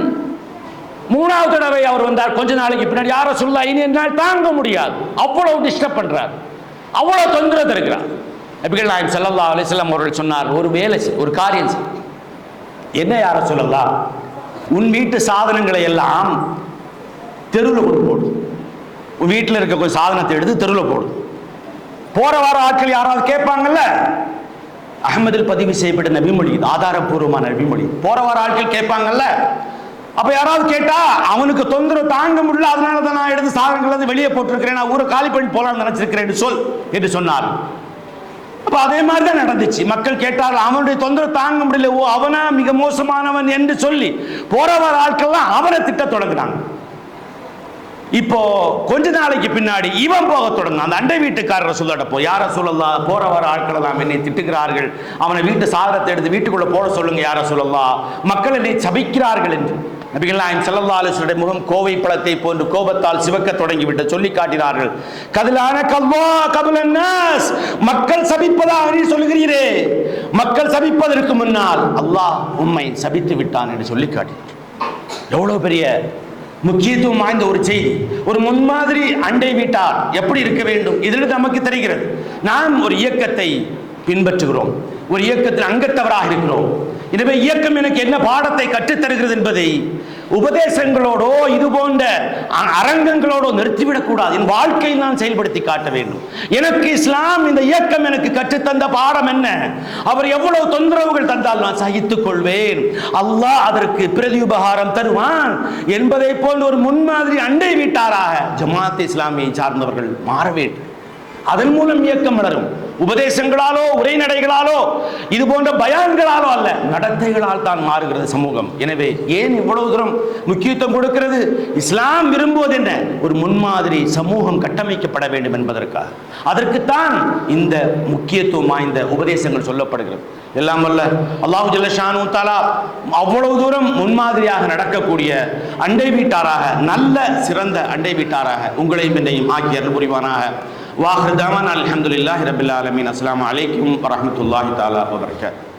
மூணாவது தடவை அவர் வந்தார் கொஞ்ச நாளைக்கு பின்னாடி, யார ரசூலுல்லாஹ் இனி என்னால் தாங்க முடியாது, அவ்வளவு டிஸ்டர்ப் பண்றார், அவ்வளவு தொந்தரவு தருகிறார். நபிகள் நாயகம் ஸல்லல்லாஹு அலைஹி வஸல்லம் அவர்கள் சொன்னார், ஒரு வேலை ஒரு காரியம் செய். என்ன யார ரசூலுல்லாஹ், உன் வீட்டு சாதனங்களை எல்லாம் தெருவில் கொண்டு போடு. உன் வீட்டில் இருக்க கொஞ்சம் சாதனத்தை எடுத்து தெருவில் போடு. போற வார ஆட்கள் யாராவது கேட்பாங்கல்ல, அஹ்மதில் பதிவு செய்யப்பட்ட நபிமொழி, ஆதாரபூர்வமான நபிமொழி. போற வார ஆட்கள் கேட்பாங்கல்ல, அப்ப யாராவது கேட்டா அவனுக்கு தொந்தரவு தாங்க முடியல, அதனால தான் நான் எடுத்து சாதனங்கள் வந்து வெளியே போட்டிருக்கிறேன், நான் ஊரை காலி பண்ணி போலான்னு நினைச்சிருக்கிறேன் சொல் என்று சொன்னார். அப்ப அதே மாதிரி தான் நடந்துச்சு. மக்கள் கேட்டால் அவனுடைய தொந்தரவு தாங்க முடியல, ஓ அவனா மிக மோசமானவன் என்று சொல்லி போற வார ஆட்கள்லாம் அவனை திட்ட தொடங்கினாங்க. இப்போ கொஞ்ச நாளைக்கு பின்னாடி இவன் போக தொடங்க, அந்த அண்டை வீட்டுக்காரர் ரசூலுல்லாஹ் போ, யார ரசூலுல்லாஹ் போற வர ஆட்கள் எல்லாம் என்னை திட்டுகிறார்கள், அவனை வீட்டு சாதனத்தை எடுத்து வீட்டுக்குள்ள போட சொல்லுங்க யார ரசூலுல்லாஹ், மக்கள் என்னை சபிக்கிறார்கள் என்று. நபிகள் நாயகம் ஸல்லல்லாஹு அலைஹி வஸல்லம் முகம் கோவை பழத்தை போன்று கோபத்தால் சிவக்க தொடங்கிவிட்டு சொல்லி காட்டினார்கள், கதிலான கல்லா கபுலன் நாஸ், மக்கள் சபிப்பதாக நீ சொல்கிறீரே, மக்கள் சபிப்பதற்கு முன்னால் அல்லாஹ் உம்மை சபித்து விட்டான் என்று சொல்லி காட்டினார். எவ்வளவு பெரிய முக்கியத்துவம் வாய்ந்த ஒரு செய்தி. ஒரு முன்மாதிரி அண்டை வீட்டார் எப்படி இருக்க வேண்டும் இதிலிருந்து நமக்கு தெரிகிறது. நாம் ஒரு இயக்கத்தை பின்பற்றுகிறோம், ஒரு இயக்கத்தில் அங்கத்தவராக இருக்கிறோம். எனவே இயக்கம் எனக்கு என்ன பாடத்தை கற்றுத்தருகிறது என்பதை உபதேசங்களோடோ இது போன்ற அரங்கங்களோடோ நிறுத்திவிடக் கூடாது. என் வாழ்க்கையில் நான் செயல்படுத்தி காட்ட வேண்டும். எனக்கு இஸ்லாம் இந்த இயக்கம் எனக்கு கற்றுத்தந்த பாடம் என்ன, அவர் எவ்வளவு தொந்தரவுகள் தந்தால் நான் சகித்துக் கொள்வேன், அல்லாஹ் அதற்கு பிரதியுபகாரம் தருவான் என்பதை போன்ற ஒரு முன்மாதிரி அண்டை வீட்டாராக ஜமாத் இஸ்லாமியை சார்ந்தவர்கள் மாற வேண்டும். அதன் மூலம் இயக்கம் வளரும். உபதேசங்களாலோ உரைநடைகளாலோ இது போன்ற பயான்களாலோ அல்ல, நடத்தைகளால் தான் மாறுகிறது சமூகம். எனவே ஏன் இவ்வளவு தூரம் முக்கியத்துவம் கொடுக்கிறது? இஸ்லாம் விரும்புவது என்ன? ஒரு முன்மாதிரி சமூகம் கட்டமைக்கப்பட வேண்டும் என்பதற்காக. அதற்குத்தான் இந்த முக்கியத்துவம் வாய்ந்த உபதேசங்கள் சொல்லப்படுகிறது. எல்லாம் வல்ல அல்லாஹ் ஜல்ல ஷானு தஆலா அவ்வளவு தூரம் முன்மாதிரியாக நடக்கக்கூடிய அண்டை வீட்டாராக, நல்ல சிறந்த அண்டை வீட்டாராக உங்களையும் என்னையும் ஆக்கி அருள் புரிவானாக. வாஹிர் தாவானா அல்ஹம்துலில்லாஹி ரப்பில் ஆலமீன். அஸ்ஸலாமு அலைக்கும் வரஹ்மத்துல்லாஹி தஆலா வபரகாத்துஹு.